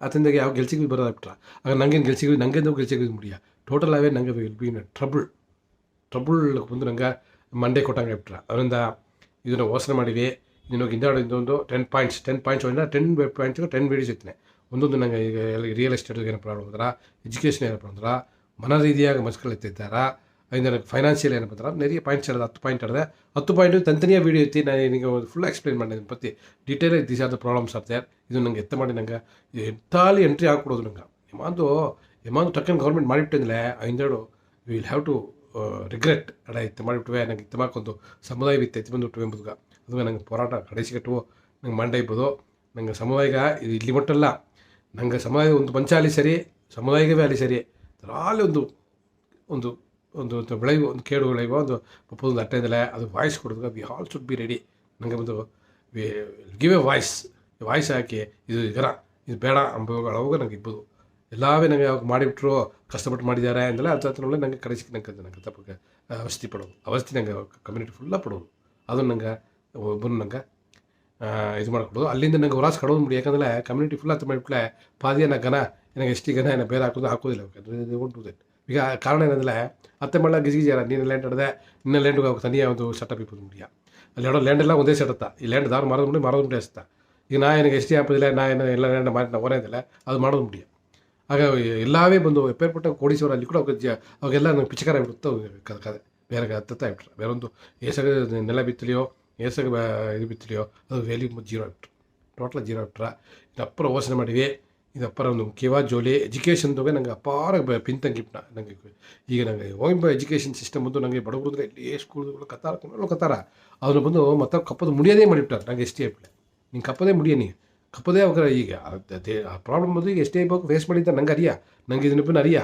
ಅತಂದಾಗೆ ಯಾವ ಗೆಲ್ಸಿಗಿ ಬರೋದಾಗ್ಬಿಟ್ರ ಆಗ ನಂಗೇನು ಗೆಲ್ಸಿದ್ವಿ ನಂಗೇನು ಗೆಲ್ಸಿದ್ವಿ ಮುಡಿಯ ಟೋಟಲ್ ಅವೇ ನಂಗೆ ವಿಲ್ ಬಿ ಇನ್ ಟ್ರಬುಲ್ ಬಂದು ನಂಗೆ ಮಂಡೇ ಕೊಟ್ಟಂಗೆ ಆಗ್ಬಿಟ್ರ ಅದರಿಂದ ಇದನ್ನು ಯೋಚನೆ ಮಾಡಿವಿ ನೀನು ಇಂದೊಂದು 10 ಪಾಯಿಂಟ್ಸ್ 10 ಪಾಯಿಂಟ್ಸ್ಗೆ 10 ವೀಡಿಯೋಸ್ ಇರ್ತೀನಿ ಒಂದೊಂದು ನಂಗೆ ಈಗ ರಿಯಲ್ ಎಸ್ಟೇಟ್ಗೆ ಏನೋ ಪ್ರಾಬ್ಲಮ್ ಅಂದ್ರೆ ಎಜುಕೇಷನ್ ಏನಪ್ಪ ಅಂದ್ರೆ ಮನ ರೀತಿಯಾಗಿ ಮಸ್ಕಲ್ ಎತ್ತಿದ್ದಾರಾ ಅದರಿಂದ ನನಗೆ ಫೈನಾನ್ಷಿಯಲ್ ಏನಪ್ಪ ಅಂದ್ರೆ ನೆರೆಯ ಪಾಯಿಂಟ್ಸ್ ಹೇಳಿದೆ 10 ಪಾಯಿಂಟ್ ಹೇಳಿದೆ 10 ಪಾಯಿಂಟ್ ತಂತನಿಯ ವೀಡಿಯೋ ಐತಿ ನಾನು ನಿಮಗೆ ಫುಲ್ ಎಕ್ಸ್ಪ್ಲೇನ್ ಮಾಡಿದ್ದೀನಿ ಪತ್ತಿ detail these are the problems are there ಇದು ನಂಗೆ ಎತ್ತ ಮಾಡಿ ನಂಗೆ ಎಂತಾಲಿ ಎಂಟ್ರಿ ಹಾಕ್ಕೊಡೋದು ನಂಗೆ ಎಮಾಂದು ಟಕ್ಕನ್ ಗೌರ್ಮೆಂಟ್ ಮಾಡಿಬಿಟ್ಟಿಂದಲೇ ಐಂದೇಳು ವಿಲ್ ಹ್ಯಾವ್ ಟು ರಿಗ್ರೆಟ್ ಎತ್ತ ಮಾಡಿಬಿಟ್ವೆ ನಂಗೆ ಇತ್ತಮಾಕೊಂದು ಸಮುದಾಯ ವಿತ್ತು ಎತ್ತಿ ಬಂದುಬಿಟ್ಟು ಎಂಬುದು ಅದು ನಂಗೆ ಹೋರಾಟ ಕಡೆಸಿಗಟ್ಟುವು ನಂಗೆ ಮಂಡೆ ಇರ್ಬೋದು ನಂಗೆ ಸಮುದಾಯಿಕ ಇದು ಇಲ್ಲಿ ಮಟ್ಟಲ್ಲ ನಂಗೆ ಸಮುದಾಯ ಒಂದು ಪಂಚ ಅಲ್ಲಿ ಸರಿ ಸಮುದಾಯಿಕವೇ ಅಲ್ಲಿ ಸರಿ ಅದರಲ್ಲಿ ಒಂದು ಒಂದು ಒಂದು ಬೆಳೆಯುವ ಒಂದು ಕೇಡು ಬೆಳೆಯುವ ಒಂದು ಒಂದು ಅಟ್ಟೆದಲ್ಲ ಅದು ವಾಯ್ಸ್ ಕೊಡೋದು V all should be ready ನನಗೆ ಒಂದು ಗಿವ್ ಎ ವಾಯ್ಸ್ ಹಾಕಿ ಇದು ಇದರ ಇದು ಬೇಡ ಅವಾಗ ನಂಗೆ ಇರ್ಬೋದು ಎಲ್ಲವೇ ನಂಗೆ ಯಾವಾಗ ಮಾಡಿಬಿಟ್ರು ಕಷ್ಟಪಟ್ಟು ಮಾಡಿದ್ದಾರೆ ಅಂದಲ್ಲ ಅದರೊಳಗೆ ನಂಗೆ ಕಳಿಸಿ ನಂಗೆ ತಪ್ಪಕ್ಕೆ ಅವಸ್ಥೆ ಪಡೋದು ಅವಸ್ಥೆ ನಂಗೆ ಕಮ್ಯುನಿಟಿ ಫುಲ್ಲ ಪಡೋದು ಅದನ್ನು ನಂಗೆ ಒಬ್ಬರು ನಂಗೆ ಇದು ಮಾಡ್ಕೊಡೋದು ಅಲ್ಲಿಂದ ನಂಗೆ ಹೊರಾಸ್ ಕಡೋದು ಮುಡಿ ಯಾಕಂದರೆ ಕಮ್ಯುನಿಟಿ ಫುಲ್ ಅಂತ ಮಾಡಿಬಿಟ್ಲೆ ಪಾದಿಯನ್ನ ಗನ ನನಗೆ ಎಷ್ಟು ಗನ ಏನೋ ಬೇರೆ ಹಾಕೋದಿಲ್ಲ ಉಂಟು ಈಗ ಕಾರಣ ಏನಂದರೆ ಅತ್ತೆ ಮಳ್ಳ ಗಿಜಿಗಿಜಾರ ನೀನು ಲ್ಯಾಂಡ್ ಹಿಡ್ದೆ ನಿನ್ನ ಲ್ಯಾಂಡ್ಗೆ ಹೋಗಿ ತನಿಯ ಒಂದು ಸೆಟಪ್ ಇಪ್ಪದು ಮುಡಿಯ ಅಲ್ಲಿ ಹೇಳೋ ಲ್ಯಾಂಡ್ ಎಲ್ಲ ಒಂದೇ ಸೆಟತ್ತ ಈ ಲ್ಯಾಂಡ್ ದಾರು ಮಾರೋದು ಮುಡಿ ಹಸ್ತಾ ಈಗ ನಾ ನನಗೆ ಎಷ್ಟು ಹಾಕೋದಿಲ್ಲ ನಾ ಏನು ಎಲ್ಲ ಲ್ಯಾಂಡ್ ಮಾಡಿ ನಾವು ಹೊರೆಯೋದಿಲ್ಲ ಅದು ಮಾಡೋದು ಮುಡಿಯ ಆಗ ಎಲ್ಲವೇ ಬಂದು ಎಪ್ಪೇರ್ಪಟ್ಟ ಕೋಡಿಸೋರು ಅಲ್ಲಿ ಕೂಡ ಅವಾಗೆಲ್ಲ ನಂಗೆ ಪಿಚಕಾರ ಬಿಡುತ್ತೋ ಕದೆ ಬೇರೆ ಹತ್ತತ್ತ ಬಿಟ್ರೆ ಬೇರೆ ಒಂದು ಏಸಾಗ ನೆಲ ಬಿತ್ತಲಿಯೋ ಏಸಾಗ ಇದು ಬಿತ್ತಲಿಯೋ ಅದು ವ್ಯಾಲ್ಯೂ 0 ಆಗ್ಬಿಟ್ರು ಟೋಟಲ್ 0 ಆಗ್ಬಿಟ್ರೆ ಇದು ಅಪ್ಪರ ಯೋಚನೆ ಮಾಡಿವಿ ಇದು ಅಪ್ಪರ ಒಂದು ಮುಖ್ಯವಾದ ಜೋಲಿ ಎಜುಕೇಷನ್ದಾಗೆ ನಂಗೆ ಅಪಾರ ಪಿಂತಂಗಿಪ್ನ ನನಗೆ ಈಗ ನಂಗೆ ಹೋಗಿ ಎಜುಕೇಷನ್ ಸಿಸ್ಟಮ್ ಬಂದು ನನಗೆ ಬಡವರಿದ್ರೆ ಇಲ್ಲಿ ಸ್ಕೂಲ್ಗಳು ಕತ್ತಾರ ಅದನ್ನು ಬಂದು ಮತ್ತೆ ಕಪ್ಪದು ಮುಡಿಯೋದೇ ಮಾಡಿಬಿಟ್ಟಾರೆ ನಂಗೆ ಎಷ್ಟೇ ಆಗ್ಬಿಟ್ಟೆ ನೀನು ಕಪ್ಪದೇ ಮುಡಿಯ ಕಪ್ಪದೇ ಅವಾಗ ಈಗ ಆ ಪ್ರಾಬ್ಲಮ್ ಬಂದು ಈಗ ಎಷ್ಟೇ ಇವಾಗ ಫೇಸ್ ಮಾಡಿದ್ದಾರೆ ನಂಗೆ ಅರಿಯ ನಂಗೆ ಇದನ್ನ ಅರಿಯ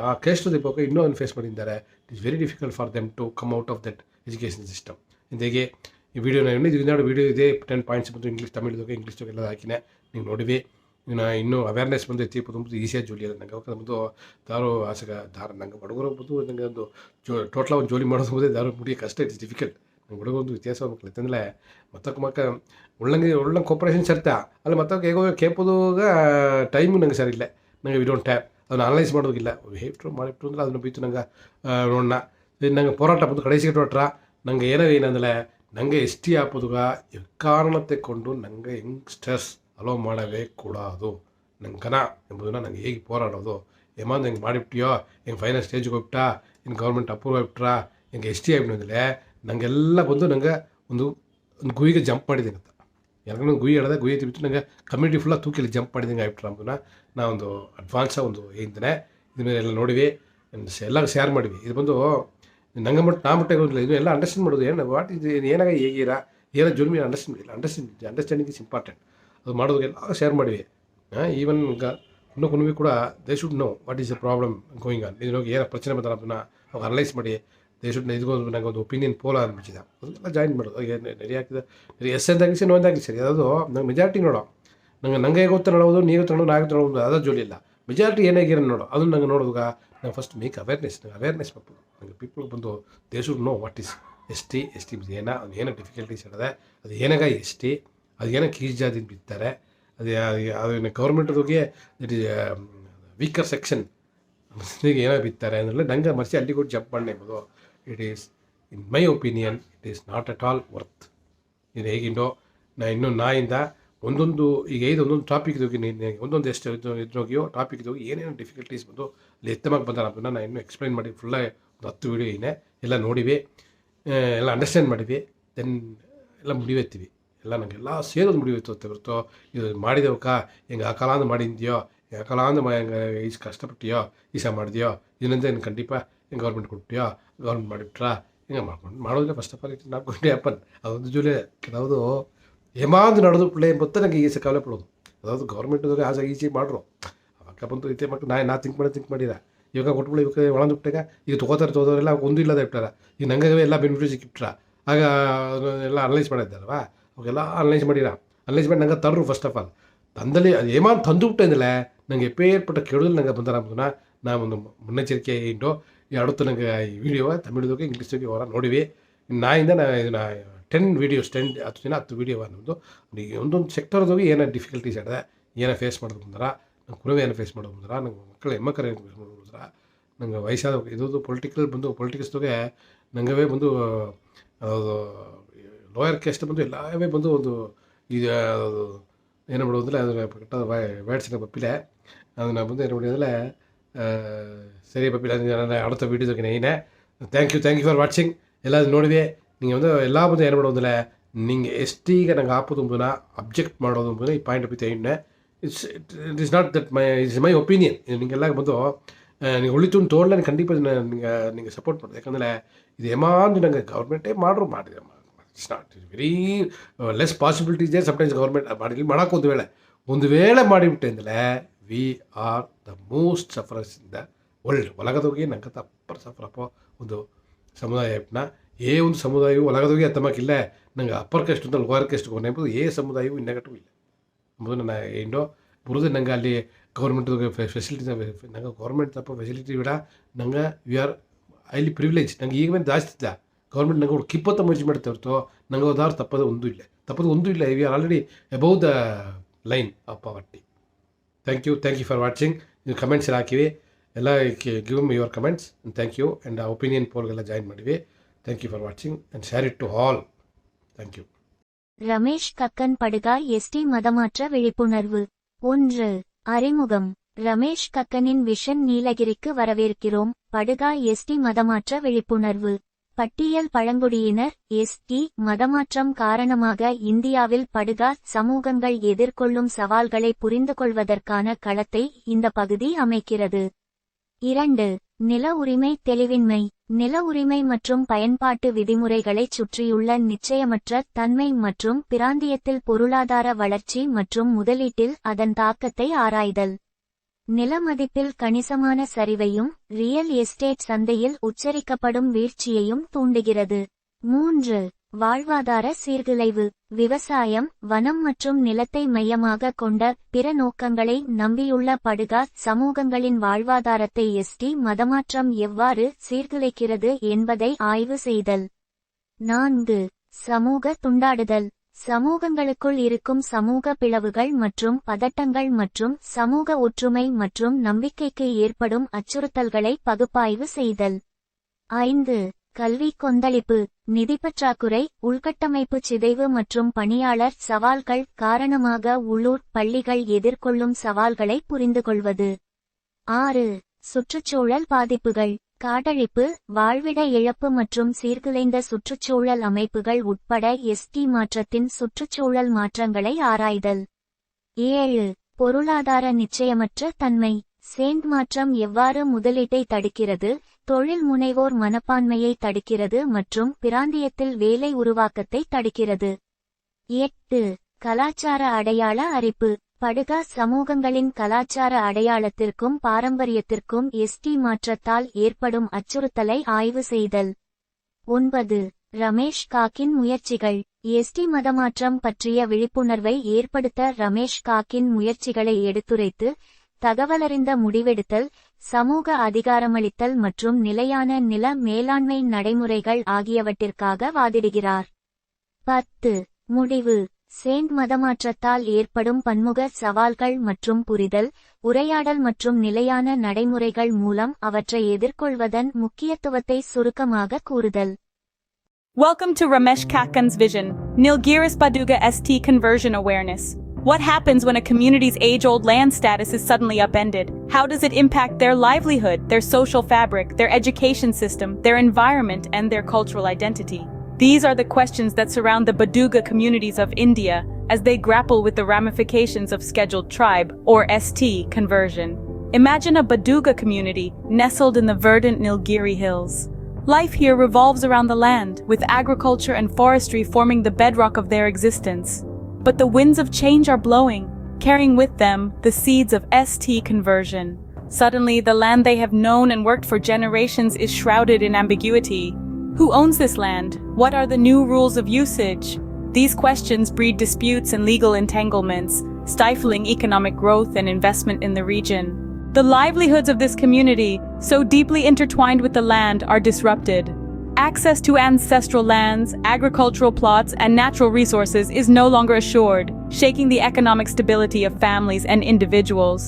ಆ ಕೇಸ್ಟದ ಇವಾಗ ಇನ್ನೂ ಒಂದು ಫೇಸ್ ಮಾಡಿದ್ದಾರೆ it is very difficult for them to come out of that education system ಇಂದಾಗೆ ಈ ವಿಡಿಯೋನ ಇದರಿಂದ ವಿಡಿಯೋ ಇದೆ 10 ಪಾಯಿಂಟ್ಸ್ ಬಂದು ಇಂಗ್ಲೀಷ್ ಎಲ್ಲ ಹಾಕಿನೇ ನೀವು ನೋಡಿವಿ ಇನ್ನೂ ಅವೇರ್ನೆಸ್ ಬಂದು ಎತ್ತಿ ತುಂಬ ಈಸಿಯಾಗಿ ಜೋಲಿ ಅದ ನಂಗೆ ಅವಾಗ ಬಂದು ದಾರು ಆಸೆಗ ನಂಗೆ ಬಡಗರು ಬಂದು ನನಗೆ ಒಂದು ಟೋಟಲ್ ಒಂದು ಜೋಲಿ ಮಾಡೋದು ಬಂದು ದಾರು ಮುಡಿಯೋಕೆ ಕಷ್ಟ ಇಟ್ಸ್ ಡಿಫಿಕಲ್ಟ್ ನಂಗೆ ಬಡಗ ಒಂದು ವ್ಯತ್ಯಾಸ ಮಕ್ಕಳು ಯಾಕಂದರೆ ಮತ್ತೊಕ್ಕ ಒಳ್ಳಂಗೆ ಕೋಪರೇಷನ್ ಸರ್ತಾ ಅಲ್ಲಿ ಮತ್ತೊಕ್ಕೆ ಹೇಗೋ ಕೇಪೋದಾಗ ಟೈಮು ನಂಗೆ ಸರಿ ಇಲ್ಲ ನಂಗೆ ವಿ ಡೋಂಟ್ ಟ್ಯಾಪ್ ಅದನ್ನು ಅನಲೈಸ್ ಮಾಡೋದಿಲ್ಲ ಹೇಬಿಟ್ರು ಮಾಡಿಬಿಟ್ರು ಅಂದ್ರೆ ಅದನ್ನು ಬೀತು ನಂಗೆ ನೋಡೋಣ ನಂಗೆ ಹೋರಾಟ ಬಂದು ಕಡೆಸಿಗೆ ಹೊಟ್ರ ನಂಗೆ ಏನಂದರೆ ನನಗೆ ಎಸ್ ಟಿ ಹಾಕೋದುಗ ಕಾರಣತೆ ಕೊಂಡು ನನಗೆ ಯಂಗ್ಸ್ಟರ್ಸ್ ಅಲೋ ಮಾಡವೇ ಕೂಡದು ನಂಗೆ ಕನ ಎಂಬುದನ್ನು ನಂಗೆ ಹೇಗೆ ಹೋರಾಡೋದು ಏಮಾಂದು ಹೆಂಗೆ ಮಾಡಿಬಿಟ್ಟಿಯೋ ಹೆಂಗೆ ಫೈನಲ್ ಸ್ಟೇಜ್ಗೆ ಹೋಗ್ಬಿಟ್ಟಾ ಇನ್ನು ಗೌರ್ಮೆಂಟ್ ಅಪ್ರೂವ್ ಆಗಿಬಿಟ್ರಾ ಹೆಂಗೆ ಎಸ್ ಟಿ ಆಗಿಬಿಟ್ಟಿದ್ರೆ ನನಗೆಲ್ಲ ಬಂದು ನಂಗೆ ಒಂದು ಗುಯಿಗೆ ಜಂಪ್ ಮಾಡಿದ್ದೀನಿ ಅಂತ ಯಾಕಂದ್ರೆ ಗುಯಿ ಹಿಡ್ದೆ ಗುಯಿ ತಿಬಿಟ್ಟು ನಂಗೆ ಕಮ್ಯುನಿಟಿ ಫುಲ್ಲ ತೂಕಿಲಿ ಜಂಪ್ ಮಾಡಿದಂಗೆ ಆಗ್ಬಿಟ್ರೆ ಅಂಬುದನ್ನ ನಾ ಒಂದು ಅಡ್ವಾನ್ಸ ಒಂದು ಏನಿದ್ದಾನೆ ಇದ್ರ ಮೇಲೆ ಎಲ್ಲ ನೋಡಿವಿ ಎಲ್ಲ ಶೇರ್ ಮಾಡಿವಿ ಇದು ಬಂದು ನಂಗೆ ನಾ ಇರೋದಿಲ್ಲ ಇದು ಎಲ್ಲ ಅಂಡರ್ಸ್ಟ್ಯಾಂಡ್ ಮಾಡೋದು ಏನು ವಾಟ್ ಇದು ಏನಾಗ ಹೇಗಿರಾ ಏನೋ ಜುಲ್ಮಿ ಅಂಡರ್ಸ್ಟ್ಯಾಂಡಿಂಗ್ ಇಸ್ ಇಂಪಾರ್ಟೆಂಟ್ ಅದು ಮಾಡೋದಕ್ಕೆಲ್ಲ ಶೇರ್ ಮಾಡಿವಿ ಈವನ್ ಇನ್ನೂ ಕೊನವಿ ಕೂಡ they should know what is the problem going on ಇದನ್ನು ಏನೋ ಪ್ರಚನೆ ಬಂದರೆ ಅದನ್ನು ಅವಾಗ ಅನಲೈಸ್ ಮಾಡಿ ದೇ ಶುಡ್ ಇದಕ್ಕೊಂದು ನಂಗೆ ಒಂದು ಒಪಿನಿಯನ್ ಪೋಲ ಅನ್ಬಿಟ್ಟಿದೆ ಅದೆಲ್ಲ ಜಾಯಿನ್ ಮಾಡೋದು ನರಿ ಹಾಕಿದ ಎಸ್ ಎಂದಾಗಲಿ ಸರಿ ನೋಂದಾಗಲಿ ಸರಿ ಅದು ನಂಗೆ ಮೆಜಾರಿಟಿ ನೋಡೋ ನಂಗೆ ಗೊತ್ತ ನೋಡೋದು ನೀವು ತಗೊಳ್ಳೋದು ನಾಲ್ಕು ತಗೊಳ್ಳೋದು ಅದೇ ಜೋಲಿ ಇಲ್ಲ ಮೆಜಾರಿಟಿ ಏನಾಗಿರೋ ನೋಡೋ ಅದನ್ನು ನಂಗೆ ನೋಡೋದಾಗ ನಂಗೆ ಫಸ್ಟ್ ಮೇಕ್ ಅವೇರ್ನೆಸ್ ಪಪ್ಪು ನಂಗೆ ಪೀಪಲ್ಗೆ ಬಂದು they should know what is S T ಏನೋ ಡಿಫಿಕಲ್ಟೀಸ್ ಇರೋದೆ ಅದು ಏನಾಗ ಎಸ್ ಟಿ ಅದು ಏನೋ ಕೀಜ್ ಜಾತಿನ ಬಿತ್ತಾರೆ ಅದು ಗೌರ್ಮೆಂಟ್ದಾಗೆ ದಟ್ ಈಸ್ ವೀಕರ್ ಸೆಕ್ಷನ್ ಏನೋ ಬಿತ್ತಾರೆ ಅಂದರೆ ನಂಗೆ ಮರ್ಸಿ ಅಲ್ಲಿ ಕೂಡ ಜಂಪ್ ಮಾಡ್ಬೋದು it is in my opinion it is not at all worth ಇದು ಹೇಗಿಂಡೋ ಇನ್ನೂ ನಾಯಿಂದ ಒಂದೊಂದು ಈಗ ಒಂದೊಂದು ಟಾಪಿಕ್ ಹೋಗಿ ಒಂದೊಂದು ಎಷ್ಟು ಇದ್ರೋಗಿಯೋ ಟಾಪಿಕ್ ಹೋಗಿ ಏನೇನು ಡಿಫಿಕಲ್ಟೀಸ್ ಬಂದು ಅಲ್ಲಿ ಎತ್ತಮಾಗಿ ಬಂದಾರ ಅದನ್ನು ನಾನು ಇನ್ನೂ ಎಕ್ಸ್ಪ್ಲೈನ್ ಮಾಡಿ ಫುಲ್ಲ ಒಂದು 10 ವೀಡಿಯೋ ಏನೇ ಎಲ್ಲ ನೋಡಿವಿ ಎಲ್ಲ ಅಂಡರ್ಸ್ಟ್ಯಾಂಡ್ ಮಾಡಿವಿ ದೆನ್ ಎಲ್ಲ ಮುಡಿವೆತ್ತೀವಿ ಎಲ್ಲ ನನಗೆಲ್ಲ ಸೇರೋದು ಮುಡಿಯೋಯ್ತು ಅಂತ ಹೊರತು ಇದು ಮಾಡಿದವಕ್ಕ ಹೆಂಗೆ ಆ ಕಾಲಾಂದು ಮಾಡಿದ್ಯೋ ಆ ಕಾಲಾಂದು ಹೆಂಗೆ ಈಸ್ ಕಷ್ಟಪಟ್ಟಿಯೋ ಈಸ ಮಾಡಿದ್ಯೋ ಇದರಿಂದ ಏನು ಖಂಡಿತ ಹೆಂಗೆ ಗೌರ್ಮೆಂಟ್ ಕೊಟ್ಟಿಯೋ ಗೌರ್ಮೆಂಟ್ ಮಾಡಿಬಿಟ್ರಾ ಹಿಂಗೆ ಮಾಡೋದಿಲ್ಲ first of all it not going to happen ಅದೊಂದು ಜೂಲಿ ಯಾವುದು ಏಮಾಂದು ನಡೆದು ಪ್ಲೇ ಬತ್ತ ನನಗೆ ಈಸೆ ಕವಲೆ ಪಡೋದು ಅದಾವುದು ಗೌರ್ಮೆಂಟ್ದಾಗ ಆಸೆ ಈಚೆ ಮಾಡ್ರು ಅವಾಗ ಬಂತು ಐತೆ ಮಕ್ಕಳು ನಾ ಥಿಂಕ್ ಮಾಡಿರ ಇವಾಗ ಕೊಟ್ಬಿಟ್ಟು ಇವಾಗ ಒಳಂದುಬಿಟ್ಟಾಗ ಈಗ ತೊಗೋತಾರೆಲ್ಲ ಒಂದು ಇಲ್ಲದೆ ಇಟ್ಟಾರ ಈಗ ನಂಗೆ ಎಲ್ಲ ಬೆನಿಫಿಟ್ ಸಿಕ್ಕಿಟ್ರ ಆಗ ಎಲ್ಲ ಅನಲೈಸ್ ಮಾಡಿದ್ದಾರಲ್ವ ಅವಾಗೆಲ್ಲ ಅನಲೈಸ್ ಮಾಡಿ ನಂಗೆ ತರ್ರು ಫಸ್ಟ್ ಆಫ್ ಆಲ್ ತಂದಲ್ಲಿ ಅದು ಏಮಾನ್ ತಂದುಬಿಟ್ಟೆ ಅಂದಲೇ ನನಗೆ ಏರ್ಪಟ್ಟ ಕೇಳೋದಿಲ್ಲ ನಂಗೆ ಬಂದಾರ ಅಂಬುದನ್ನ ನಾ ಒಂದು ಮುನ್ನೆಚ್ಚರಿಕೆ ಇಂಟು அடுத்து ನನಗೆ ಈ ವಿಡಿಯೋವ ತಮಿಳ್ದಾಗೆ ಇಂಗ್ಲೀಷ್ದಾಗೆ ಹೊರ ನೋಡಿವಿ ನಾಯಿಂದ ಇದನ್ನು 10 ವೀಡಿಯೋಸ್ 10 ವೀಡಿಯೋ ನಮ್ಮದು ಒಂದೊಂದು ಸೆಕ್ಟರ್ದಾಗೆ ಏನೋ ಡಿಫಿಕಲ್ಟೀಸ್ ಇದೆ ಏನೋ ಫೇಸ್ ಮಾಡೋದು ಬಂದ್ರೆ ನಂಗೆ ಕುರುವೆ ಏನೋ ಫೇಸ್ ಮಾಡೋದು ಬಂದ್ರೆ ನಂಗೆ ಮಕ್ಕಳು ಹೆಮ್ಮಕ್ಕರು ಏನು ಫೇಸ್ ಮಾಡೋದು ಬಂದ್ರೆ ನಂಗೆ ವಯಸ್ಸಾದ ಇದು ಪೊಲಿಟಿಕ್ಸ್ದಾಗೆ ನಂಗೆ ಬಂದು ಲೋಯರ್ ಕ್ಯಾಸ್ಟ್ ಬಂದು ಎಲ್ಲವೇ ಬಂದು ಒಂದು ಇದು ಏನು ಮಾಡೋದಿಲ್ಲ ಅದನ್ನು ಕೆಟ್ಟ ಬೇಡ್ಸಿನ ಪಪ್ಪಿಲೆ ಅದನ್ನು ಬಂದು ಏನು ಮಾಡಿದ್ರೆ ಸರಿ ಪಪ್ಪಿಲೆ ನಾನು அடுத்த ವೀಡಿಯೋದಾಗೆ ಏನೇ ಥ್ಯಾಂಕ್ ಯು ಫಾರ್ ವಾಚಿಂಗ್ ಎಲ್ಲ ನೋಡಿದೆ நீங்கள் வந்து எல்லா ಬಂದು ಏನು ಮಾಡೋದಿಲ್ಲ ನಿಂಗೆ ಎಷ್ಟಿಗೆ ನಂಗೆ ಹಾಕೋದು ಮುಂದೆ ಅಬ್ಜೆಕ್ಟ್ ಮಾಡೋದು ಮುಂದೆ ಈ ಪಾಯಿಂಟ್ ಆಫ್ ಐನೆ it is not that my opinion ನಿಮಗೆಲ್ಲ ಬಂದು ನೀವು ಉಳಿತು ತೋಡ್ಲ ಖಂಡಿತ ನಿಂಗೆ ಸಪೋರ್ಟ್ ಮಾಡೋದು ಯಾಕಂದರೆ ಇದು ಏಮಾಂದು ನಂಗೆ ಗೌರ್ಮೆಂಟೇ ಮಾಡಿದೆ it's not very less possibility ಇದೆ. ಸಮ್ಟೈಮ್ಸ್ ಗೌರ್ಮೆಂಟ್ ಮಾಡೋಕೆ ಒಂದು ವೇಳೆ ಮಾಡಿಬಿಟ್ಟೆ ಅಂದರೆ we are the most sufferers in the world. ಒಳಗದೋಗಿ ನಂಗೆ ಅಪ್ಪರ್ ಸಫರಪ್ಪ ಒಂದು ಸಮುದಾಯನ ಒಂದು ಸಮುದಾಯವು ಒಳಗದೋಗಿ ಅತ್ತಮಕ್ಕಿಲ್ಲ ನಂಗೆ ಅಪ್ಪರ್ ಕಾಸ್ಟ್ ಅಂತ ಲೋವರ್ ಕಾಸ್ಟ್ ಎಂಬುದು ಸಮುದಾಯವು ಇನ್ನಗಟು ಇಲ್ಲ ಎಂಬುದು ನನ್ನ ಏನೋ ಬರೋದು. ನಂಗೆ ಅಲ್ಲಿ ಗೌರ್ಮೆಂಟ್ ಫೆಸಿಲಿಟಿ ನಂಗೆ ಗೌರ್ಮೆಂಟ್ ತಪ್ಪ ಫೆಸಿಲಿಟಿ ಬಿಡ ನಂಗೆ ವಿ ಆರ್ ಐಲಿ ಪ್ರಿವಿಲೇಜ್. ನಂಗೆ ಈಗ ಮೇಲೆ ಜಾಸ್ತಿ ಇಲ್ಲ ಗೌರ್ಮೆಂಟ್ ನಂಗೆ ಅವ್ರು ಕಿಪ್ಪತ್ತ ಮರ್ಜಿ ಮಾಡ್ತಾ ಹೊರತು ನಂಗೆ ಹೋದಾರು ತಪ್ಪದು ಒಂದೂ ಇಲ್ಲ. We are already above the line of poverty. Thank you for watching. ನೀವು ಕಮೆಂಟ್ಸ್ ಎಲ್ಲ ಹಾಕಿವಿ, ಎಲ್ಲ give me your comments and thank you. And opinion ಪೋಲ್ಗೆಲ್ಲ ಜಾಯಿನ್ ಮಾಡಿವಿ. Thank you for watching and share it to all. Thank you. Ramesh Kakkan படுகா ST மதமாற்ற விழிப்புணர்வு 1. அறிமுகம். ரமேஷ் கக்கனின் விஷன் நீலகிரிக்கு வரவேற்கிறோம். படுகா எஸ்டி மதமாற்ற விழிப்புணர்வு. பட்டியல் பழங்குடியினர் எஸ்டி மதமாற்றம் காரணமாக இந்தியாவில் படுகா சமூகங்கள் எதிர்கொள்ளும் சவால்களை புரிந்துகொள்வதற்கான களத்தை இந்த பகுதி அமைக்கிறது. 2. நில உரிமை தெளிவின்மை. நில உரிமை மற்றும் பயன்பாட்டு விதிமுறைகளைச் சுற்றியுள்ள நிச்சயமற்ற தன்மை மற்றும் பிராந்தியத்தில் பொருளாதார வளர்ச்சி மற்றும் முதலீட்டில் அதன் தாக்கத்தை ஆராய்தல். நில மதிப்பில் கணிசமான சரிவையும் ரியல் எஸ்டேட் சந்தையில் உச்சரிக்கப்படும் வீழ்ச்சியையும் தூண்டுகிறது. 3. வாழ்வாதார சீர்குலைவு. விவசாயம், வனம் மற்றும் நிலத்தை மையமாக கொண்ட பிற நோக்கங்களை நம்பியுள்ள படுகா சமூகங்களின் வாழ்வாதாரத்தை எஸ்டி மதமாற்றம் எவ்வாறு சீர்குலைக்கிறது என்பதை ஆய்வு செய்தல். 4. சமூக துண்டாடுதல். சமூகங்களுக்குள் இருக்கும் சமூக பிளவுகள் மற்றும் பதட்டங்கள் மற்றும் சமூக ஒற்றுமை மற்றும் நம்பிக்கைக்கு ஏற்படும் அச்சுறுத்தல்களை பகுப்பாய்வு செய்தல். 5. கல்வி கொந்தளிப்பு. நிதி பற்றாக்குறை, உள்கட்டமைப்பு சிதைவு மற்றும் பணியாளர் சவால்கள் காரணமாக உள்ளூர் பள்ளிகள் எதிர்கொள்ளும் சவால்களை புரிந்துகொள்வது. 6. சுற்றுச்சூழல் பாதிப்புகள். காடழிப்பு, வாழ்விட இழப்பு மற்றும் சீர்குலைந்த சுற்றுச்சூழல் அமைப்புகள் உட்பட எஸ்டி மாற்றத்தின் சுற்றுச்சூழல் மாற்றங்களை ஆராய்தல். 7. பொருளாதார நிச்சயமற்ற தன்மை. சேண்ட் மாற்றம் எவ்வாறு முதலீட்டை தடுக்கிறது, தொழில் முனைவோர் மனப்பான்மையை தடுக்கிறது மற்றும் பிராந்தியத்தில் வேலை உருவாக்கத்தை தடுக்கிறது. 8. கலாச்சார அடையாள அரிப்பு. படுகா சமூகங்களின் கலாச்சார அடையாளத்திற்கும் பாரம்பரியத்திற்கும் எஸ்டி மாற்றத்தால் ஏற்படும் அச்சுறுத்தலை ஆய்வு செய்தல். 9. ரமேஷ் காக்கின் முயற்சிகள். எஸ்டி மதமாற்றம் பற்றிய விழிப்புணர்வை ஏற்படுத்த ரமேஷ் காக்கின் முயற்சிகளை எடுத்துரைத்து தகவலறிந்த முடிவெடுத்தல், சமூக அதிகாரமளித்தல் மற்றும் நிலையான நில மேலாண்மை நடைமுறைகள் ஆகியவற்றிற்காக வாதிடுகிறார். 10. முடிவு. சேண்ட் மதமாற்றத்தால் ஏற்படும் பன்முக சவால்கள் மற்றும் புரிதல், உரையாடல் மற்றும் நிலையான நடைமுறைகள் மூலம் அவற்றை எதிர்கொள்வதன் முக்கியத்துவத்தை சுருக்கமாக கூறுதல். Welcome to Ramesh Kakkan's vision, Nilgiris Baduga ST Conversion Awareness. What happens when a community's age-old land status is suddenly upended? How does it impact their livelihood, their social fabric, their education system, their environment, and their cultural identity? These are the questions that surround the Baduga communities of India as they grapple with the ramifications of scheduled tribe, or ST, conversion. Imagine a Baduga community nestled in the verdant Nilgiri hills. Life here revolves around the land, with agriculture and forestry forming the bedrock of their existence. But the winds of change are blowing, carrying with them the seeds of ST conversion. Suddenly, the land they have known and worked for generations is shrouded in ambiguity. Who owns this land? What are the new rules of usage? These questions breed disputes and legal entanglements, stifling economic growth and investment in the region. The livelihoods of this community, so deeply intertwined with the land, are disrupted. Access to ancestral lands, agricultural plots, and natural resources is no longer assured, shaking the economic stability of families and individuals.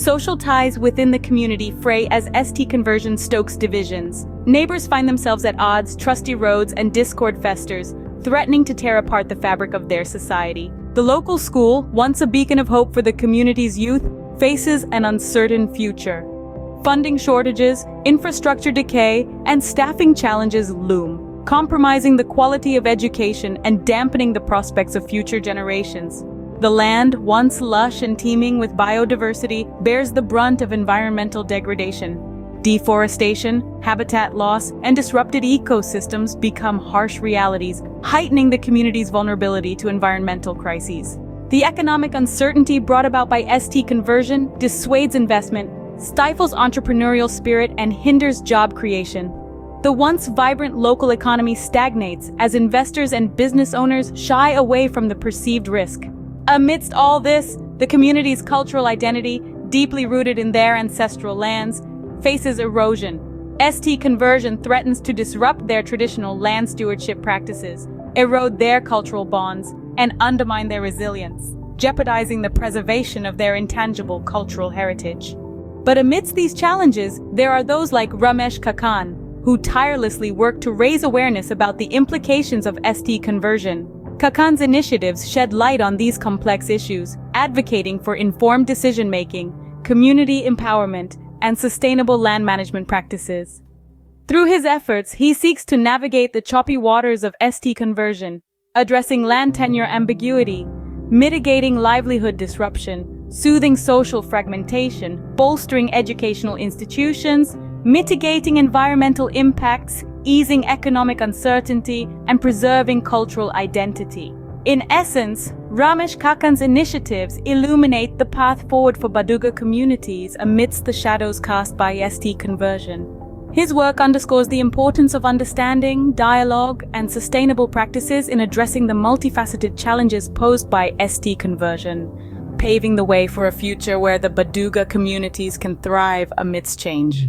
Social ties within the community fray as ST conversion stokes divisions. Neighbors find themselves at odds, trusty roads, and discord festers, threatening to tear apart the fabric of their society. The local school, once a beacon of hope for the community's youth, faces an uncertain future. Funding shortages, infrastructure decay, and staffing challenges loom, compromising the quality of education and dampening the prospects of future generations. The land, once lush and teeming with biodiversity, bears the brunt of environmental degradation. Deforestation, habitat loss, and disrupted ecosystems become harsh realities, heightening the community's vulnerability to environmental crises. The economic uncertainty brought about by ST conversion dissuades investment, stifles entrepreneurial spirit, and hinders job creation. The once vibrant local economy stagnates as investors and business owners shy away from the perceived risk. Amidst all this, the community's cultural identity, deeply rooted in their ancestral lands, faces erosion. ST conversion threatens to disrupt their traditional land stewardship practices, erode their cultural bonds, and undermine their resilience, jeopardizing the preservation of their intangible cultural heritage. But amidst these challenges, there are those like Ramesh Kakan, who tirelessly work to raise awareness about the implications of ST conversion. Kakan's initiatives shed light on these complex issues, advocating for informed decision-making, community empowerment, and sustainable land management practices. Through his efforts, he seeks to navigate the choppy waters of ST conversion, addressing land tenure ambiguity, mitigating livelihood disruption, soothing social fragmentation, bolstering educational institutions, mitigating environmental impacts, easing economic uncertainty, and preserving cultural identity. In essence, Ramesh Kakan's initiatives illuminate the path forward for Baduga communities amidst the shadows cast by ST conversion. His work underscores the importance of understanding, dialogue, and sustainable practices in addressing the multifaceted challenges posed by ST conversion, paving the way for a future where the Baduga communities can thrive amidst change.